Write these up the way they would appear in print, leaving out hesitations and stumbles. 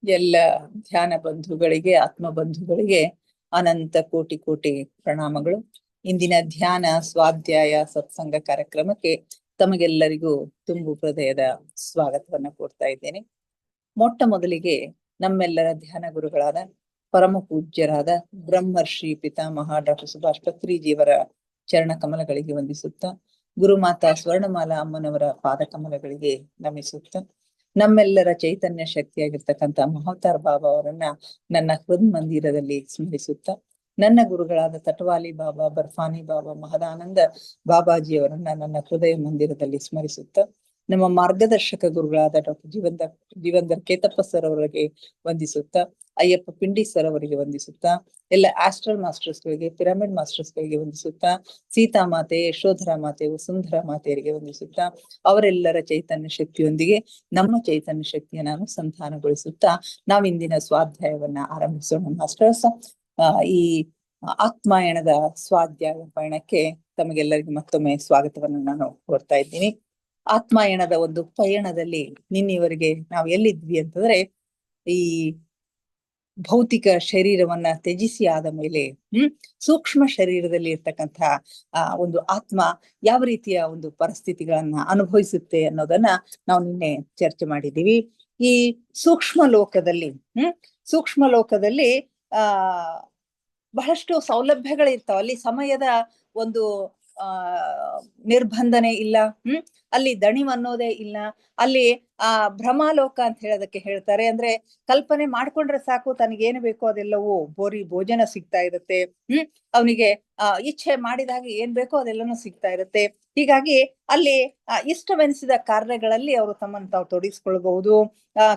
ಎಲ್ಲ ಧ್ಯಾನ ಬಂಧುಗಳಿಗೆ, ಆತ್ಮ ಬಂಧುಗಳಿಗೆ ಅನಂತ ಕೋಟಿ ಕೋಟಿ ಪ್ರಣಾಮಗಳು. ಇಂದಿನ ಧ್ಯಾನ ಸ್ವಾಧ್ಯಾಯ ಸತ್ಸಂಗ ಕಾರ್ಯಕ್ರಮಕ್ಕೆ ತಮಗೆಲ್ಲರಿಗೂ ತುಂಬು ಹೃದಯದ ಸ್ವಾಗತವನ್ನ ಕೋರ್ತಾ ಇದ್ದೇನೆ. ಮೊಟ್ಟ ಮೊದಲಿಗೆ ನಮ್ಮೆಲ್ಲರ ಧ್ಯಾನ ಗುರುಗಳಾದ ಪರಮ ಪೂಜ್ಯರಾದ ಬ್ರಹ್ಮರ್ಷಿ ಪಿತಾಮಹ ಡಾಕ್ಟರ್ ಸುಭಾಷ್ ಪತ್ರಿಜಿಯವರ ಚರಣ ಕಮಲಗಳಿಗೆ ವಂದಿಸುತ್ತಾ, ಗುರುಮಾತಾ ಸ್ವರ್ಣಮಾಲಾ ಅಮ್ಮನವರ ಪಾದ ಕಮಲಗಳಿಗೆ ನಮಿಸುತ್ತಾ, ನಮ್ಮೆಲ್ಲರ ಚೈತನ್ಯ ಶಕ್ತಿಯಾಗಿರ್ತಕ್ಕಂಥ ಮಹತಾರ್ ಬಾಬಾ ಅವರನ್ನ ನನ್ನ ಹೃದ್ ಮಂದಿರದಲ್ಲಿ ಸ್ಮರಿಸುತ್ತಾ, ನನ್ನ ಗುರುಗಳಾದ ತಟವಾಲಿ ಬಾಬಾ, ಬರ್ಫಾನಿ ಬಾಬಾ, ಮಹದಾನಂದ ಬಾಬಾಜಿಯವರನ್ನ ನನ್ನ ಹೃದಯ ಮಂದಿರದಲ್ಲಿ ಸ್ಮರಿಸುತ್ತಾ, ನಮ್ಮ ಮಾರ್ಗದರ್ಶಕ ಗುರುಗಳಾದ ಡಾಕ್ಟರ್ ಜೀವಂದರ್ ಕೇತಪ್ಪ ಸರ್ ಅವರಿಗೆ ವಂದಿಸುತ್ತಾ, ಅಯ್ಯಪ್ಪ ಪಿಂಡಿ ಸರ್ ಅವರಿಗೆ ವಂದಿಸುತ್ತಾ, ಎಲ್ಲ ಆಸ್ಟ್ರಲ್ ಮಾಸ್ಟರ್ಸ್ ಗಳಿಗೆ, ಪಿರಮಿಡ್ ಮಾಸ್ಟರ್ಸ್ ಗಳಿಗೆ ವಂದಿಸುತ್ತಾ, ಸೀತಾಮಾತೆ, ಯಶೋಧರ ಮಾತೆ, ವಸುಂಧರಾ ಮಾತೆಯರಿಗೆ ವಂದಿಸುತ್ತಾ, ಅವರೆಲ್ಲರ ಚೈತನ್ಯ ಶಕ್ತಿಯೊಂದಿಗೆ ನಮ್ಮ ಚೈತನ್ಯ ಶಕ್ತಿಯನ್ನು ಅನುಸಂಧಾನಗೊಳಿಸುತ್ತಾ ನಾವಿಂದಿನ ಸ್ವಾಧ್ಯಾಯವನ್ನ ಆರಂಭಿಸೋಣ ಮಾಸ್ಟರ್ಸ್. ಈ ಆತ್ಮಾಯಣದ ಸ್ವಾಧ್ಯಾಯ ಪಯಣಕ್ಕೆ ತಮಗೆಲ್ಲರಿಗೂ ಮತ್ತೊಮ್ಮೆ ಸ್ವಾಗತವನ್ನು ನಾನು ಕೋರ್ತಾ ಇದ್ದೀನಿ. ಆತ್ಮಾಯಣದ ಒಂದು ಪಯಣದಲ್ಲಿ ನಿನ್ನೆಯವರೆಗೆ ನಾವು ಎಲ್ಲಿದ್ವಿ ಅಂತಂದ್ರೆ, ಈ ಭೌತಿಕ ಶರೀರವನ್ನ ತ್ಯಜಿಸಿ ಆದ ಮೇಲೆ ಸೂಕ್ಷ್ಮ ಶರೀರದಲ್ಲಿ ಇರ್ತಕ್ಕಂಥ ಒಂದು ಆತ್ಮ ಯಾವ ರೀತಿಯ ಒಂದು ಪರಿಸ್ಥಿತಿಗಳನ್ನ ಅನುಭವಿಸುತ್ತೆ ಅನ್ನೋದನ್ನ ನಾವು ನಿನ್ನೆ ಚರ್ಚೆ ಮಾಡಿದ್ದೀವಿ. ಈ ಸೂಕ್ಷ್ಮ ಲೋಕದಲ್ಲಿ ಬಹಳಷ್ಟು ಸೌಲಭ್ಯಗಳಿರ್ತಾವ. ಅಲ್ಲಿ ಸಮಯದ ಒಂದು ನಿರ್ಬಂಧನೆ ಇಲ್ಲ, ಅಲ್ಲಿ ದಣಿವು ಅನ್ನೋದೇ ಇಲ್ಲ. ಅಲ್ಲಿ ಭ್ರಮಾಲೋಕ ಅಂತ ಹೇಳೋದಕ್ಕೆ ಹೇಳ್ತಾರೆ. ಅಂದ್ರೆ ಕಲ್ಪನೆ ಮಾಡ್ಕೊಂಡ್ರೆ ಸಾಕು, ತನಗೇನು ಬೇಕೋ ಅದೆಲ್ಲವೂ ಭೋಜನ ಸಿಗ್ತಾ ಇರುತ್ತೆ. ಅವನಿಗೆ ಇಚ್ಛೆ ಮಾಡಿದಾಗ ಏನ್ ಬೇಕೋ ಅದೆಲ್ಲನೂ ಸಿಗ್ತಾ ಇರುತ್ತೆ. ಹೀಗಾಗಿ ಅಲ್ಲಿ ಇಷ್ಟವೆನಿಸಿದ ಕಾರ್ಯಗಳಲ್ಲಿ ಅವರು ತಮ್ಮನ್ನು ತಾವು ತೊಡಗಿಸ್ಕೊಳ್ಬಹುದು.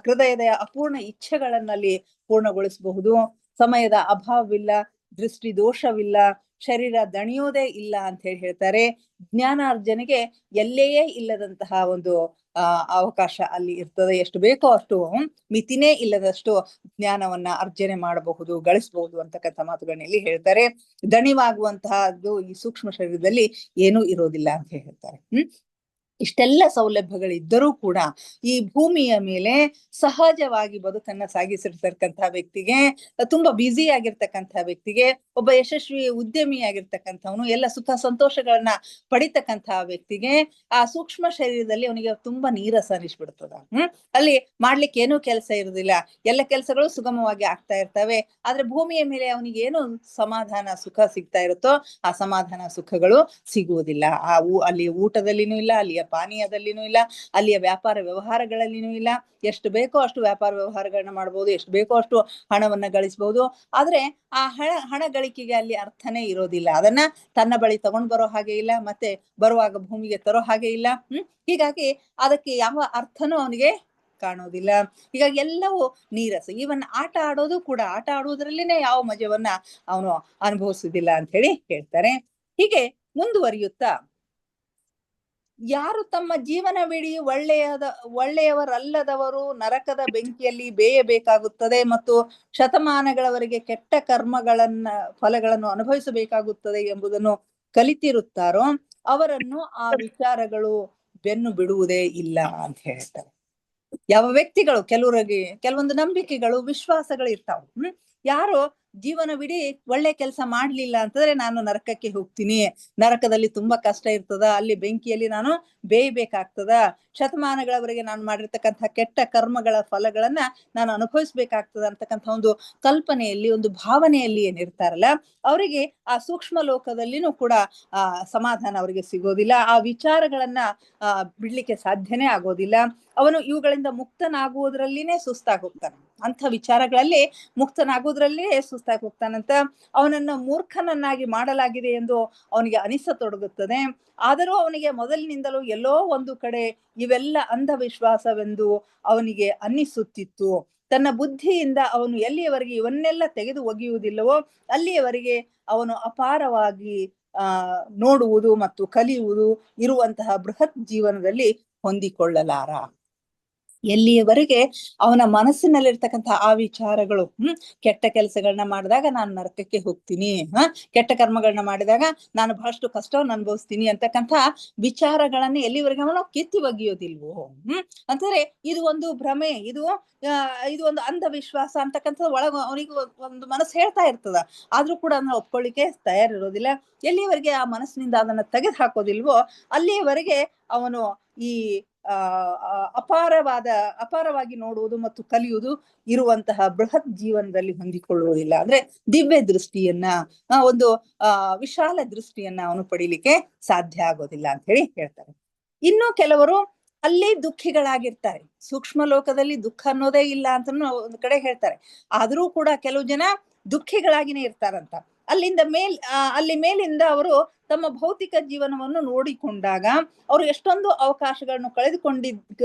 ಹೃದಯದ ಅಪೂರ್ಣ ಇಚ್ಛೆಗಳನ್ನಲ್ಲಿ ಪೂರ್ಣಗೊಳಿಸಬಹುದು. ಸಮಯದ ಅಭಾವವಿಲ್ಲ, ದೃಷ್ಟಿ ದೋಷವಿಲ್ಲ, ಶರೀರ ದಣಿಯೋದೇ ಇಲ್ಲ ಅಂತ ಹೇಳ್ತಾರೆ. ಜ್ಞಾನಾರ್ಜನೆಗೆ ಎಲ್ಲೆಯೇ ಇಲ್ಲದಂತಹ ಒಂದು ಅವಕಾಶ ಅಲ್ಲಿ ಇರ್ತದೆ. ಎಷ್ಟು ಬೇಕೋ ಅಷ್ಟು, ಮಿತಿನೇ ಇಲ್ಲದಷ್ಟು ಜ್ಞಾನವನ್ನ ಅರ್ಜನೆ ಮಾಡಬಹುದು, ಗಳಿಸಬಹುದು ಅಂತಕ್ಕಂಥ ಮಾತುಗಳನ್ನ ಇಲ್ಲಿ ಹೇಳ್ತಾರೆ. ದಣಿವಾಗುವಂತಹದ್ದು ಈ ಸೂಕ್ಷ್ಮ ಶರೀರದಲ್ಲಿ ಏನೂ ಇರೋದಿಲ್ಲ ಅಂತ ಹೇಳ್ತಾರೆ. ಇಷ್ಟೆಲ್ಲ ಸೌಲಭ್ಯಗಳಿದ್ದರೂ ಕೂಡ ಈ ಭೂಮಿಯ ಮೇಲೆ ಸಹಜವಾಗಿ ಬದುಕನ್ನ ಸಾಗಿಸಿರ್ತಕ್ಕಂಥ ವ್ಯಕ್ತಿಗೆ, ತುಂಬಾ ಬ್ಯುಸಿ ಆಗಿರ್ತಕ್ಕಂಥ ವ್ಯಕ್ತಿಗೆ, ಒಬ್ಬ ಯಶಸ್ವಿ ಉದ್ಯಮಿ ಆಗಿರ್ತಕ್ಕಂಥವನು, ಎಲ್ಲ ಸುಖ ಸಂತೋಷಗಳನ್ನ ಪಡಿತಕ್ಕಂತಹ ವ್ಯಕ್ತಿಗೆ ಆ ಸೂಕ್ಷ್ಮ ಶರೀರದಲ್ಲಿ ಅವನಿಗೆ ತುಂಬಾ ನೀರಸ ಅನಿಸ್ಬಿಡ್ತದ. ಅಲ್ಲಿ ಮಾಡ್ಲಿಕ್ಕೆ ಏನೂ ಕೆಲಸ ಇರುದಿಲ್ಲ, ಎಲ್ಲ ಕೆಲಸಗಳು ಸುಗಮವಾಗಿ ಆಗ್ತಾ ಇರ್ತವೆ. ಆದ್ರೆ ಭೂಮಿಯ ಮೇಲೆ ಅವನಿಗೆ ಏನು ಸಮಾಧಾನ ಸುಖ ಸಿಗ್ತಾ ಇರುತ್ತೋ ಆ ಸಮಾಧಾನ ಸುಖಗಳು ಸಿಗುವುದಿಲ್ಲ. ಅಲ್ಲಿ ಊಟದಲ್ಲಿನೂ ಇಲ್ಲ, ಅಲ್ಲಿಯ ಪಾನೀಯದಲ್ಲಿನೂ ಇಲ್ಲ, ಅಲ್ಲಿಯ ವ್ಯಾಪಾರ ವ್ಯವಹಾರಗಳಲ್ಲಿನೂ ಇಲ್ಲ. ಎಷ್ಟು ಬೇಕೋ ಅಷ್ಟು ವ್ಯಾಪಾರ ವ್ಯವಹಾರಗಳನ್ನ ಮಾಡ್ಬೋದು, ಎಷ್ಟು ಬೇಕೋ ಅಷ್ಟು ಹಣವನ್ನ ಗಳಿಸಬಹುದು. ಆದ್ರೆ ಆ ಹಣ ಗಳಿಕೆಗೆ ಅಲ್ಲಿ ಅರ್ಥನೇ ಇರೋದಿಲ್ಲ. ಅದನ್ನ ತನ್ನ ಬಳಿ ತಗೊಂಡ್ ಬರೋ ಹಾಗೆ ಇಲ್ಲ, ಮತ್ತೆ ಬರುವಾಗ ಭೂಮಿಗೆ ತರೋ ಹಾಗೆ ಇಲ್ಲ. ಹೀಗಾಗಿ ಅದಕ್ಕೆ ಯಾವ ಅರ್ಥನೂ ಅವನಿಗೆ ಕಾಣೋದಿಲ್ಲ. ಹೀಗಾಗಿ ಎಲ್ಲವೂ ನೀರಸ. ಈವನ್ ಆಟ ಆಡೋದು ಕೂಡ, ಆಟ ಆಡುವುದ್ರಲ್ಲಿನೇ ಯಾವ ಮಜವನ್ನ ಅವನು ಅನುಭವಿಸುದಿಲ್ಲ ಅಂತ ಹೇಳಿ ಹೇಳ್ತಾರೆ. ಹೀಗೆ ಮುಂದುವರಿಯುತ್ತಾ, ಯಾರು ತಮ್ಮ ಜೀವನವಿಡೀ ಒಳ್ಳೆಯವರಲ್ಲದವರು ನರಕದ ಬೆಂಕಿಯಲ್ಲಿ ಬೇಯಬೇಕಾಗುತ್ತದೆ ಮತ್ತು ಶತಮಾನಗಳವರೆಗೆ ಕೆಟ್ಟ ಫಲಗಳನ್ನು ಅನುಭವಿಸಬೇಕಾಗುತ್ತದೆ ಎಂಬುದನ್ನು ಕಲಿತಿರುತ್ತಾರೋ ಅವರನ್ನು ಆ ವಿಚಾರಗಳು ಬೆನ್ನು ಬಿಡುವುದೇ ಇಲ್ಲ ಅಂತ ಹೇಳ್ತಾರೆ. ಯಾವ ವ್ಯಕ್ತಿಗಳು, ಕೆಲವೊಂದು ನಂಬಿಕೆಗಳು, ವಿಶ್ವಾಸಗಳು ಇರ್ತಾವ. ಯಾರು ಜೀವನವಿಡೀ ಒಳ್ಳೆ ಕೆಲಸ ಮಾಡ್ಲಿಲ್ಲ ಅಂತಂದ್ರೆ ನಾನು ನರಕಕ್ಕೆ ಹೋಗ್ತೀನಿ, ನರಕದಲ್ಲಿ ತುಂಬಾ ಕಷ್ಟ ಇರ್ತದ, ಅಲ್ಲಿ ಬೆಂಕಿಯಲ್ಲಿ ನಾನು ಬೇಯಬೇಕಾಗ್ತದ, ಶತಮಾನಗಳವರೆಗೆ ನಾನು ಮಾಡಿರ್ತಕ್ಕಂಥ ಕೆಟ್ಟ ಕರ್ಮಗಳ ಫಲಗಳನ್ನ ನಾನು ಅನುಭವಿಸ್ಬೇಕಾಗ್ತದ ಅಂತಕ್ಕಂಥ ಒಂದು ಕಲ್ಪನೆಯಲ್ಲಿ, ಒಂದು ಭಾವನೆಯಲ್ಲಿ ಏನಿರ್ತಾರಲ್ಲ, ಅವರಿಗೆ ಆ ಸೂಕ್ಷ್ಮ ಲೋಕದಲ್ಲಿನೂ ಕೂಡ ಸಮಾಧಾನ ಅವರಿಗೆ ಸಿಗೋದಿಲ್ಲ. ಆ ವಿಚಾರಗಳನ್ನ ಬಿಡ್ಲಿಕ್ಕೆ ಸಾಧ್ಯನೇ ಆಗೋದಿಲ್ಲ. ಅವನು ಇವುಗಳಿಂದ ಮುಕ್ತನಾಗುವುದರಲ್ಲಿನೇ ಸುಸ್ತಾಗಿ ಹೋಗ್ತಾನೆ. ಅಂಥ ವಿಚಾರಗಳಲ್ಲಿ ಮುಕ್ತನಾಗುವುದರಲ್ಲಿಯೇ ಸುಸ್ತಾಗಿ ಹೋಗ್ತಾನಂತ. ಅವನನ್ನ ಮೂರ್ಖನನ್ನಾಗಿ ಮಾಡಲಾಗಿದೆ ಎಂದು ಅವನಿಗೆ ಅನಿಸತೊಡಗುತ್ತದೆ. ಆದರೂ ಅವನಿಗೆ ಮೊದಲಿನಿಂದಲೂ ಎಲ್ಲೋ ಒಂದು ಕಡೆ ಇವೆಲ್ಲ ಅಂಧವಿಶ್ವಾಸವೆಂದು ಅವನಿಗೆ ಅನ್ನಿಸುತ್ತಿತ್ತು. ತನ್ನ ಬುದ್ಧಿಯಿಂದ ಅವನು ಎಲ್ಲಿಯವರೆಗೆ ಇವನ್ನೆಲ್ಲ ತೆಗೆದು ಒಗೆಯುವುದಿಲ್ಲವೋ ಅಲ್ಲಿಯವರೆಗೆ ಅವನು ಅಪಾರವಾಗಿ ನೋಡುವುದು ಮತ್ತು ಕಲಿಯುವುದು ಇರುವಂತಹ ಬೃಹತ್ ಜೀವನದಲ್ಲಿ ಹೊಂದಿಕೊಳ್ಳಲಾರ. ಎಲ್ಲಿಯವರೆಗೆ ಅವನ ಮನಸ್ಸಿನಲ್ಲಿರ್ತಕ್ಕಂಥ ಆ ವಿಚಾರಗಳು ಕೆಟ್ಟ ಕೆಲಸಗಳನ್ನ ಮಾಡಿದಾಗ ನಾನು ನರಕಕ್ಕೆ ಹೋಗ್ತೀನಿ, ಕೆಟ್ಟ ಕರ್ಮಗಳನ್ನ ಮಾಡಿದಾಗ ನಾನು ಬಹಳಷ್ಟು ಕಷ್ಟವನ್ನು ಅನುಭವಿಸ್ತೀನಿ ಅಂತಕ್ಕಂಥ ವಿಚಾರಗಳನ್ನ ಎಲ್ಲಿವರೆಗೆ ಅವನು ಕಿತ್ತಿ ಒಗೆಯೋದಿಲ್ವೋ, ಅಂತಂದ್ರೆ ಇದು ಒಂದು ಭ್ರಮೆ, ಇದು ಒಂದು ಅಂಧವಿಶ್ವಾಸ ಅಂತಕ್ಕಂಥದ್ದು ಒಳಗ ಅವನಿಗೆ ಒಂದು ಮನಸ್ಸು ಹೇಳ್ತಾ ಇರ್ತದ. ಆದ್ರೂ ಕೂಡ ಅದನ್ನ ಒಪ್ಕೊಳ್ಳಿಕ್ಕೆ ತಯಾರಿರೋದಿಲ್ಲ. ಎಲ್ಲಿಯವರೆಗೆ ಆ ಮನಸ್ಸಿನಿಂದ ಅದನ್ನ ತೆಗೆದು ಹಾಕೋದಿಲ್ವೋ ಅಲ್ಲಿಯವರೆಗೆ ಅವನು ಈ ಅಪಾರವಾಗಿ ನೋಡುವುದು ಮತ್ತು ಕಲಿಯುವುದು ಇರುವಂತಹ ಬೃಹತ್ ಜೀವನದಲ್ಲಿ ಹೊಂದಿಕೊಳ್ಳುವುದಿಲ್ಲ. ಅಂದ್ರೆ ದಿವ್ಯ ದೃಷ್ಟಿಯನ್ನ, ಒಂದು ವಿಶಾಲ ದೃಷ್ಟಿಯನ್ನ ಅವನು ಪಡಿಲಿಕ್ಕೆ ಸಾಧ್ಯ ಆಗೋದಿಲ್ಲ ಅಂತ ಹೇಳಿ ಹೇಳ್ತಾರೆ. ಇನ್ನು ಕೆಲವರು ಅಲ್ಲಿ ದುಃಖಿಗಳಾಗಿರ್ತಾರೆ. ಸೂಕ್ಷ್ಮ ಲೋಕದಲ್ಲಿ ದುಃಖ ಅನ್ನೋದೇ ಇಲ್ಲ ಅಂತ ಒಂದು ಕಡೆ ಹೇಳ್ತಾರೆ. ಆದ್ರೂ ಕೂಡ ಕೆಲವು ಜನ ದುಃಖಿಗಳಾಗಿನೇ ಇರ್ತಾರಂತ. ಅಲ್ಲಿ ಮೇಲಿಂದ ಅವರು ತಮ್ಮ ಭೌತಿಕ ಜೀವನವನ್ನು ನೋಡಿಕೊಂಡಾಗ ಅವರು ಎಷ್ಟೊಂದು ಅವಕಾಶಗಳನ್ನು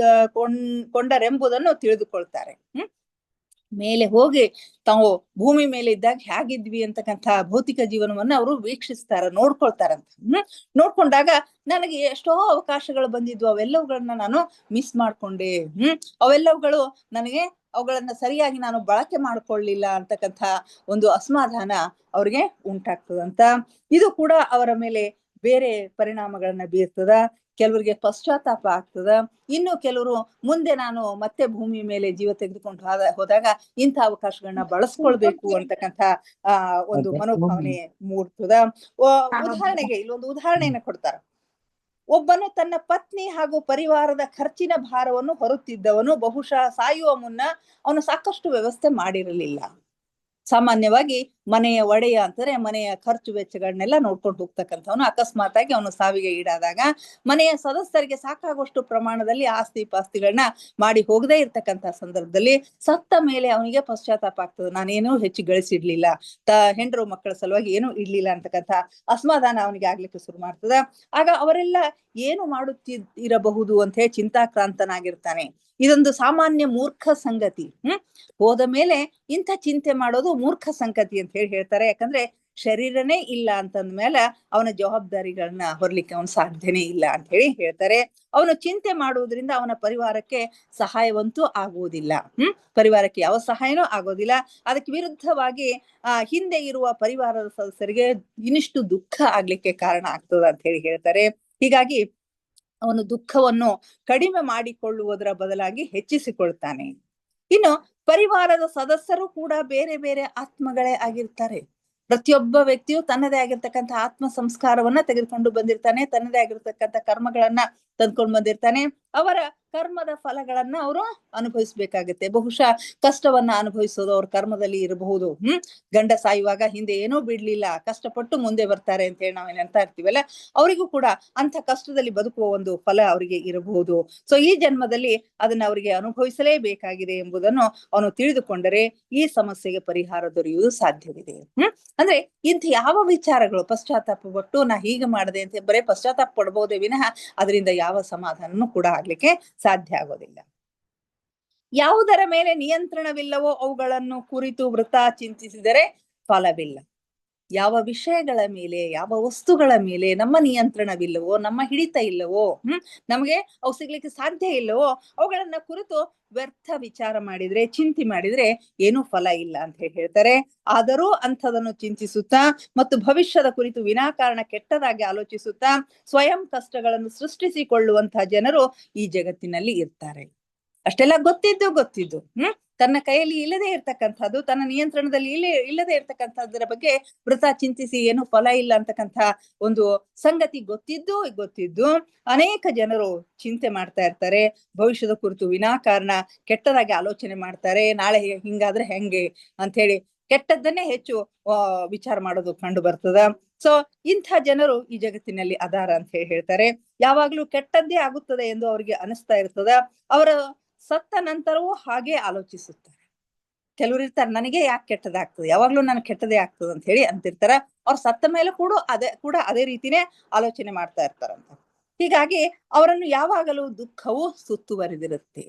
ಕೊಂಡರೆಂಬುದನ್ನು ತಿಳಿದುಕೊಳ್ತಾರೆ. ಮೇಲೆ ಹೋಗಿ ತಾವು ಭೂಮಿ ಮೇಲೆ ಇದ್ದಾಗ ಹೇಗಿದ್ವಿ ಅಂತಕ್ಕಂಥ ಭೌತಿಕ ಜೀವನವನ್ನ ಅವರು ವೀಕ್ಷಿಸ್ತಾರ, ನೋಡ್ಕೊಳ್ತಾರಂತ. ನೋಡ್ಕೊಂಡಾಗ ನನಗೆ ಎಷ್ಟೋ ಅವಕಾಶಗಳು ಬಂದಿದ್ವು, ಅವೆಲ್ಲವುಗಳನ್ನ ನಾನು ಮಿಸ್ ಮಾಡ್ಕೊಂಡೆ, ಅವುಗಳನ್ನ ಸರಿಯಾಗಿ ನಾನು ಬಳಕೆ ಮಾಡ್ಕೊಳ್ಳಿಲ್ಲ ಅಂತಕ್ಕಂಥ ಒಂದು ಅಸಮಾಧಾನ ಅವ್ರಿಗೆ ಉಂಟಾಗ್ತದಂತ. ಇದು ಕೂಡ ಅವರ ಮೇಲೆ ಬೇರೆ ಪರಿಣಾಮಗಳನ್ನ ಬೀರ್ತದ. ಕೆಲವರಿಗೆ ಪಶ್ಚಾತ್ತಾಪ ಆಗ್ತದ. ಇನ್ನು ಕೆಲವರು ಮುಂದೆ ನಾನು ಮತ್ತೆ ಭೂಮಿ ಮೇಲೆ ಜೀವ ತೆಗೆದುಕೊಂಡು ಹೋದಾಗ ಇಂಥ ಅವಕಾಶಗಳನ್ನ ಬಳಸ್ಕೊಳ್ಬೇಕು ಅಂತಕ್ಕಂಥ ಒಂದು ಮನೋಭಾವನೆ ಮೂಡ್ತದ. ಉದಾಹರಣೆಗೆ ಇಲ್ಲೊಂದು ಉದಾಹರಣೆಯನ್ನ ಕೊಡ್ತಾರ. ಒಬ್ಬನು ತನ್ನ ಪತ್ನಿ ಹಾಗೂ ಪರಿವಾರದ ಖರ್ಚಿನ ಭಾರವನ್ನು ಹೊರುತ್ತಿದ್ದವನು ಬಹುಶಃ ಸಾಯುವ ಮುನ್ನ ಅವನು ಸಾಕಷ್ಟು ವ್ಯವಸ್ಥೆ ಮಾಡಿರಲಿಲ್ಲ. ಸಾಮಾನ್ಯವಾಗಿ ಮನೆಯ ಒಡೆಯ ಅಂತಾರೆ ಮನೆಯ ಖರ್ಚು ವೆಚ್ಚಗಳನ್ನೆಲ್ಲ ನೋಡ್ಕೊಂಡು ಹೋಗ್ತಕ್ಕಂಥವನು ಅಕಸ್ಮಾತ್ ಆಗಿ ಅವನು ಸಾವಿಗೆ ಈಡಾದಾಗ ಮನೆಯ ಸದಸ್ಯರಿಗೆ ಸಾಕಾಗುವಷ್ಟು ಪ್ರಮಾಣದಲ್ಲಿ ಆಸ್ತಿ ಪಾಸ್ತಿಗಳನ್ನ ಮಾಡಿ ಹೋಗದೇ ಇರ್ತಕ್ಕಂಥ ಸಂದರ್ಭದಲ್ಲಿ ಸತ್ತ ಮೇಲೆ ಅವನಿಗೆ ಪಶ್ಚಾತ್ತಾಪ ಆಗ್ತದೆ. ನಾನೇನೂ ಹೆಚ್ಚು ಗಳಿಸಿಡ್ಲಿಲ್ಲ, ಹೆಂಡರು ಮಕ್ಕಳ ಸಲುವಾಗಿ ಏನೂ ಇಡ್ಲಿಲ್ಲ ಅಂತಕ್ಕಂಥ ಅಸಮಾಧಾನ ಅವನಿಗೆ ಆಗ್ಲಿಕ್ಕೆ ಶುರು ಮಾಡ್ತದ. ಆಗ ಅವರೆಲ್ಲ ಏನು ಮಾಡುತ್ತಿರಬಹುದು ಅಂತ ಹೇಳಿ ಚಿಂತಾಕ್ರಾಂತನಾಗಿರ್ತಾನೆ. ಇದೊಂದು ಸಾಮಾನ್ಯ ಮೂರ್ಖ ಸಂಗತಿ. ಹೋದ ಮೇಲೆ ಇಂಥ ಚಿಂತೆ ಮಾಡೋದು ಮೂರ್ಖ ಸಂಗತಿ ಅಂತ ಹೇಳಿ ಹೇಳ್ತಾರೆ. ಯಾಕಂದ್ರೆ ಶರೀರನೇ ಇಲ್ಲ ಅಂತಂದ್ಮೇಲೆ ಅವನ ಜವಾಬ್ದಾರಿಗಳನ್ನ ಹೊರಲಿಕ್ಕೆ ಅವನು ಸಾಧ್ಯನೇ ಇಲ್ಲ ಅಂತ ಹೇಳಿ ಹೇಳ್ತಾರೆ. ಅವನು ಚಿಂತೆ ಮಾಡುವುದರಿಂದ ಅವನ ಪರಿವಾರಕ್ಕೆ ಸಹಾಯವಂತೂ ಆಗುವುದಿಲ್ಲ. ಪರಿವಾರಕ್ಕೆ ಯಾವ ಸಹಾಯನೂ ಆಗೋದಿಲ್ಲ. ಅದಕ್ಕೆ ವಿರುದ್ಧವಾಗಿ ಹಿಂದೆ ಇರುವ ಪರಿವಾರದ ಸದಸ್ಯರಿಗೆ ಇನ್ನಿಷ್ಟು ದುಃಖ ಆಗ್ಲಿಕ್ಕೆ ಕಾರಣ ಆಗ್ತದ ಅಂತ ಹೇಳಿ ಹೇಳ್ತಾರೆ. ಹೀಗಾಗಿ ಅವನು ದುಃಖವನ್ನು ಕಡಿಮೆ ಮಾಡಿಕೊಳ್ಳುವುದರ ಬದಲಾಗಿ ಹೆಚ್ಚಿಸಿಕೊಳ್ತಾನೆ. ಇನ್ನು ಪರಿವಾರದ ಸದಸ್ಯರು ಕೂಡ ಬೇರೆ ಬೇರೆ ಆತ್ಮಗಳೇ ಆಗಿರ್ತಾರೆ. ಪ್ರತಿಯೊಬ್ಬ ವ್ಯಕ್ತಿಯು ತನ್ನದೇ ಆಗಿರ್ತಕ್ಕಂಥ ಆತ್ಮ ಸಂಸ್ಕಾರವನ್ನ ತೆಗೆದುಕೊಂಡು ಬಂದಿರ್ತಾನೆ, ತನ್ನದೇ ಆಗಿರ್ತಕ್ಕಂಥ ಕರ್ಮಗಳನ್ನ ತಂದ್ಕೊಂಡು ಬಂದಿರ್ತಾನೆ. ಅವರ ಕರ್ಮದ ಫಲಗಳನ್ನ ಅವರು ಅನುಭವಿಸ್ಬೇಕಾಗತ್ತೆ. ಬಹುಶಃ ಕಷ್ಟವನ್ನ ಅನುಭವಿಸೋದು ಅವ್ರ ಕರ್ಮದಲ್ಲಿ ಇರಬಹುದು. ಗಂಡ ಸಾಯುವಾಗ ಹಿಂದೆ ಏನೂ ಬಿಡ್ಲಿಲ್ಲ, ಕಷ್ಟಪಟ್ಟು ಮುಂದೆ ಬರ್ತಾರೆ ಅಂತ ಹೇಳಿ ನಾವೇನ್ ಅಂತ ಇರ್ತೀವಲ್ಲ, ಅವರಿಗೂ ಕೂಡ ಅಂತ ಕಷ್ಟದಲ್ಲಿ ಬದುಕುವ ಒಂದು ಫಲ ಅವರಿಗೆ ಇರಬಹುದು. ಸೊ ಈ ಜನ್ಮದಲ್ಲಿ ಅದನ್ನ ಅವರಿಗೆ ಅನುಭವಿಸಲೇಬೇಕಾಗಿದೆ ಎಂಬುದನ್ನು ಅವನು ತಿಳಿದುಕೊಂಡರೆ ಈ ಸಮಸ್ಯೆಗೆ ಪರಿಹಾರ ದೊರೆಯುವುದು ಸಾಧ್ಯವಿದೆ. ಅಂದ್ರೆ ಇಂಥ ಯಾವ ವಿಚಾರಗಳು ಪಶ್ಚಾತ್ತಾಪ ಪಟ್ಟು ನಾ ಹೀಗೆ ಮಾಡದೆ ಅಂತ ಬರೇ ಪಶ್ಚಾತ್ತಾಪ ಪಡ್ಬೋದೇ ವಿನಃ ಅದರಿಂದ ಯಾವ ಸಮಾಧಾನನೂ ಕೂಡ ಆಗ್ಲಿಕ್ಕೆ ಸಾಧ್ಯ ಆಗೋದಿಲ್ಲ. ಯಾವುದರ ಮೇಲೆ ನಿಯಂತ್ರಣವಿಲ್ಲವೋ ಅವುಗಳನ್ನು ಕುರಿತು ವೃಥಾ ಚಿಂತಿಸಿದರೆ ಫಲವಿಲ್ಲ. ಯಾವ ವಿಷಯಗಳ ಮೇಲೆ, ಯಾವ ವಸ್ತುಗಳ ಮೇಲೆ ನಮ್ಮ ನಿಯಂತ್ರಣವಿಲ್ಲವೋ, ನಮ್ಮ ಹಿಡಿತ ಇಲ್ಲವೋ, ನಮಗೆ ಅವು ಸಿಗ್ಲಿಕ್ಕೆ ಸಾಧ್ಯ ಇಲ್ಲವೋ ಅವುಗಳನ್ನ ಕುರಿತು ವ್ಯರ್ಥ ವಿಚಾರ ಮಾಡಿದ್ರೆ, ಚಿಂತೆ ಮಾಡಿದ್ರೆ ಏನೂ ಫಲ ಇಲ್ಲ ಅಂತ ಹೇಳ್ತಾರೆ. ಆದರೂ ಅಂಥದನ್ನು ಚಿಂತಿಸುತ್ತಾ ಮತ್ತು ಭವಿಷ್ಯದ ಕುರಿತು ವಿನಾಕಾರಣ ಕೆಟ್ಟದಾಗಿ ಆಲೋಚಿಸುತ್ತಾ ಸ್ವಯಂ ಕಷ್ಟಗಳನ್ನು ಸೃಷ್ಟಿಸಿಕೊಳ್ಳುವಂತಹ ಜನರು ಈ ಜಗತ್ತಿನಲ್ಲಿ ಇರ್ತಾರೆ. ಅಷ್ಟೆಲ್ಲ ಗೊತ್ತಿದ್ದು ತನ್ನ ಕೈಯಲ್ಲಿ ಇಲ್ಲದೆ ಇರ್ತಕ್ಕಂಥದ್ದು, ತನ್ನ ನಿಯಂತ್ರಣದಲ್ಲಿ ಇಲ್ಲದೆ ಇರ್ತಕ್ಕಂಥದ್ರ ಬಗ್ಗೆ ವೃಥಾ ಚಿಂತಿಸಿ ಏನು ಫಲ ಇಲ್ಲ ಅಂತಕ್ಕಂಥ ಒಂದು ಸಂಗತಿ ಗೊತ್ತಿದ್ದು ಅನೇಕ ಜನರು ಚಿಂತೆ ಮಾಡ್ತಾ ಇರ್ತಾರೆ. ಭವಿಷ್ಯದ ಕುರಿತು ವಿನಾಕಾರಣ ಕೆಟ್ಟದಾಗಿ ಆಲೋಚನೆ ಮಾಡ್ತಾರೆ. ನಾಳೆ ಹಿಂಗಾದ್ರೆ ಹೆಂಗೆ ಅಂತ ಹೇಳಿ ಕೆಟ್ಟದ್ದನ್ನೇ ಹೆಚ್ಚು ವಿಚಾರ ಮಾಡೋದು ಕಂಡು ಬರ್ತದ. ಸೊ ಇಂಥ ಜನರು ಈ ಜಗತ್ತಿನಲ್ಲಿ ಅದಾರ ಅಂತ ಹೇಳ್ತಾರೆ. ಯಾವಾಗ್ಲೂ ಕೆಟ್ಟದ್ದೇ ಆಗುತ್ತದೆ ಎಂದು ಅವ್ರಿಗೆ ಅನಿಸ್ತಾ ಇರ್ತದ. ಅವರ ಸತ್ತ ನಂತರವೂ ಹಾಗೆ ಆಲೋಚಿಸುತ್ತಾರೆ. ಕೆಲವರು ಇರ್ತಾರೆ, ನನಗೆ ಯಾಕೆ ಕೆಟ್ಟದಾಗ್ತದೆ, ಯಾವಾಗ್ಲೂ ನನಗೆ ಕೆಟ್ಟದೇ ಆಗ್ತದೆ ಅಂತ ಹೇಳಿ ಅಂತಿರ್ತಾರ. ಅವ್ರ ಸತ್ತ ಮೇಲೆ ಕೂಡ ಅದೇ ರೀತಿನೇ ಆಲೋಚನೆ ಮಾಡ್ತಾ ಇರ್ತಾರಂತ. ಹೀಗಾಗಿ ಅವರನ್ನು ಯಾವಾಗಲೂ ದುಃಖವು ಸುತ್ತುವರಿದಿರುತ್ತೆ.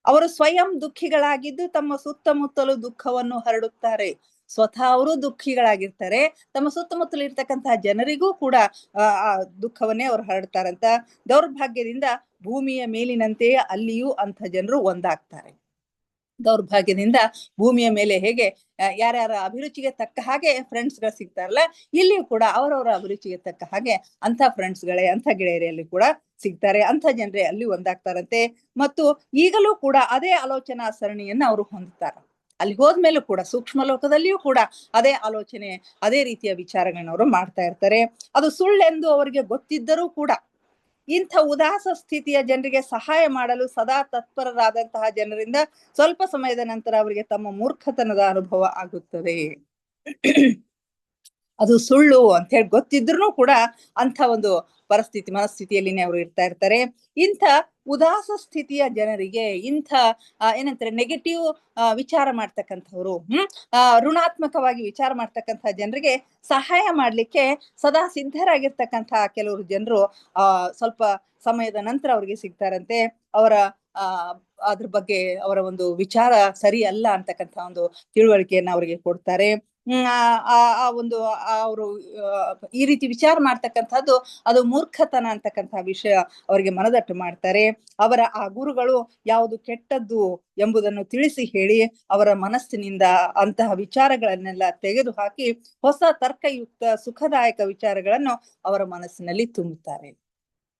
ಅವರು ಸ್ವಯಂ ದುಃಖಿಗಳಾಗಿದ್ದು ತಮ್ಮ ಸುತ್ತಮುತ್ತಲು ದುಃಖವನ್ನು ಹರಡುತ್ತಾರೆ. ಸ್ವತಃ ಅವರು ದುಃಖಿಗಳಾಗಿರ್ತಾರೆ, ತಮ್ಮ ಸುತ್ತಮುತ್ತಲು ಇರ್ತಕ್ಕಂತಹ ಜನರಿಗೂ ಕೂಡ ಆ ದುಃಖವನ್ನೇ ಅವ್ರು ಹರಡ್ತಾರಂತ. ದೌರ್ಭಾಗ್ಯದಿಂದ ಭೂಮಿಯ ಮೇಲಿನಂತೆಯೇ ಅಲ್ಲಿಯೂ ಅಂಥ ಜನರು ಒಂದಾಗ್ತಾರೆ. ದೌರ್ಭಾಗ್ಯದಿಂದ ಭೂಮಿಯ ಮೇಲೆ ಹೇಗೆ ಯಾರ್ಯಾರ ಅಭಿರುಚಿಗೆ ತಕ್ಕ ಹಾಗೆ ಫ್ರೆಂಡ್ಸ್ಗಳು ಸಿಗ್ತಾರಲ್ಲ, ಇಲ್ಲಿಯೂ ಕೂಡ ಅವರವರ ಅಭಿರುಚಿಗೆ ತಕ್ಕ ಹಾಗೆ ಅಂಥ ಫ್ರೆಂಡ್ಸ್ಗಳೇ, ಅಂಥ ಗೆಳೆಯರಲ್ಲಿ ಕೂಡ ಸಿಗ್ತಾರೆ, ಅಂಥ ಜನರೇ ಅಲ್ಲಿ ಒಂದಾಗ್ತಾರಂತೆ. ಮತ್ತು ಈಗಲೂ ಕೂಡ ಅದೇ ಆಲೋಚನಾ ಸರಣಿಯನ್ನ ಅವರು ಹೊಂದುತ್ತಾರೆ. ಅಲ್ಲಿ ಹೋದ್ಮೇಲೂ ಕೂಡ ಸೂಕ್ಷ್ಮ ಲೋಕದಲ್ಲಿಯೂ ಕೂಡ ಅದೇ ಆಲೋಚನೆ, ಅದೇ ರೀತಿಯ ವಿಚಾರಗಳನ್ನ ಅವರು ಮಾಡ್ತಾ ಇರ್ತಾರೆ. ಅದು ಸುಳ್ಳೆಂದು ಅವರಿಗೆ ಗೊತ್ತಿದ್ದರೂ ಕೂಡ ಇಂಥ ಉದಾಸ ಸ್ಥಿತಿಯ ಜನರಿಗೆ ಸಹಾಯ ಮಾಡಲು ಸದಾ ತತ್ಪರರಾದಂತಹ ಜನರಿಂದ ಸ್ವಲ್ಪ ಸಮಯದ ನಂತರ ಅವರಿಗೆ ತಮ್ಮ ಮೂರ್ಖತನದ ಅನುಭವ ಆಗುತ್ತದೆ. ಅದು ಸುಳ್ಳು ಅಂತ ಹೇಳಿ ಗೊತ್ತಿದ್ರು ಕೂಡ ಅಂಥ ಒಂದು ಮನಸ್ಥಿತಿಯಲ್ಲಿನೇ ಅವರು ಇರ್ತಾ ಇರ್ತಾರೆ. ಇಂಥ ಉದಾಸ ಸ್ಥಿತಿಯ ಜನರಿಗೆ, ಇಂಥ ಏನಂತಾರೆ ನೆಗೆಟಿವ್ ವಿಚಾರ ಮಾಡ್ತಕ್ಕಂಥವ್ರು, ಋಣಾತ್ಮಕವಾಗಿ ವಿಚಾರ ಮಾಡ್ತಕ್ಕಂಥ ಜನರಿಗೆ ಸಹಾಯ ಮಾಡ್ಲಿಕ್ಕೆ ಸದಾ ಸಿದ್ಧರಾಗಿರ್ತಕ್ಕಂಥ ಕೆಲವರು ಜನರು ಸ್ವಲ್ಪ ಸಮಯದ ನಂತರ ಅವ್ರಿಗೆ ಸಿಗ್ತಾರಂತೆ. ಅವರ ಅದ್ರ ಬಗ್ಗೆ ಅವರ ಒಂದು ವಿಚಾರ ಸರಿ ಅಲ್ಲ ಅಂತಕ್ಕಂಥ ಒಂದು ತಿಳುವಳಿಕೆಯನ್ನ ಅವರಿಗೆ ಕೊಡ್ತಾರೆ. ಒಂದು ಅವರು ಈ ರೀತಿ ವಿಚಾರ ಮಾಡ್ತಕ್ಕಂಥದ್ದು ಅದು ಮೂರ್ಖತನ ಅಂತಕ್ಕಂಥ ವಿಷಯ ಅವರಿಗೆ ಮನದಟ್ಟು ಮಾಡ್ತಾರೆ. ಅವರ ಆ ಗುರುಗಳು ಯಾವುದು ಕೆಟ್ಟದ್ದು ಎಂಬುದನ್ನು ತಿಳಿಸಿ ಹೇಳಿ ಅವರ ಮನಸ್ಸಿನಿಂದ ಅಂತಹ ವಿಚಾರಗಳನ್ನೆಲ್ಲ ತೆಗೆದು ಹಾಕಿ ಹೊಸ ತರ್ಕಯುಕ್ತ ಸುಖದಾಯಕ ವಿಚಾರಗಳನ್ನು ಅವರ ಮನಸ್ಸಿನಲ್ಲಿ ತುಂಬುತ್ತಾರೆ.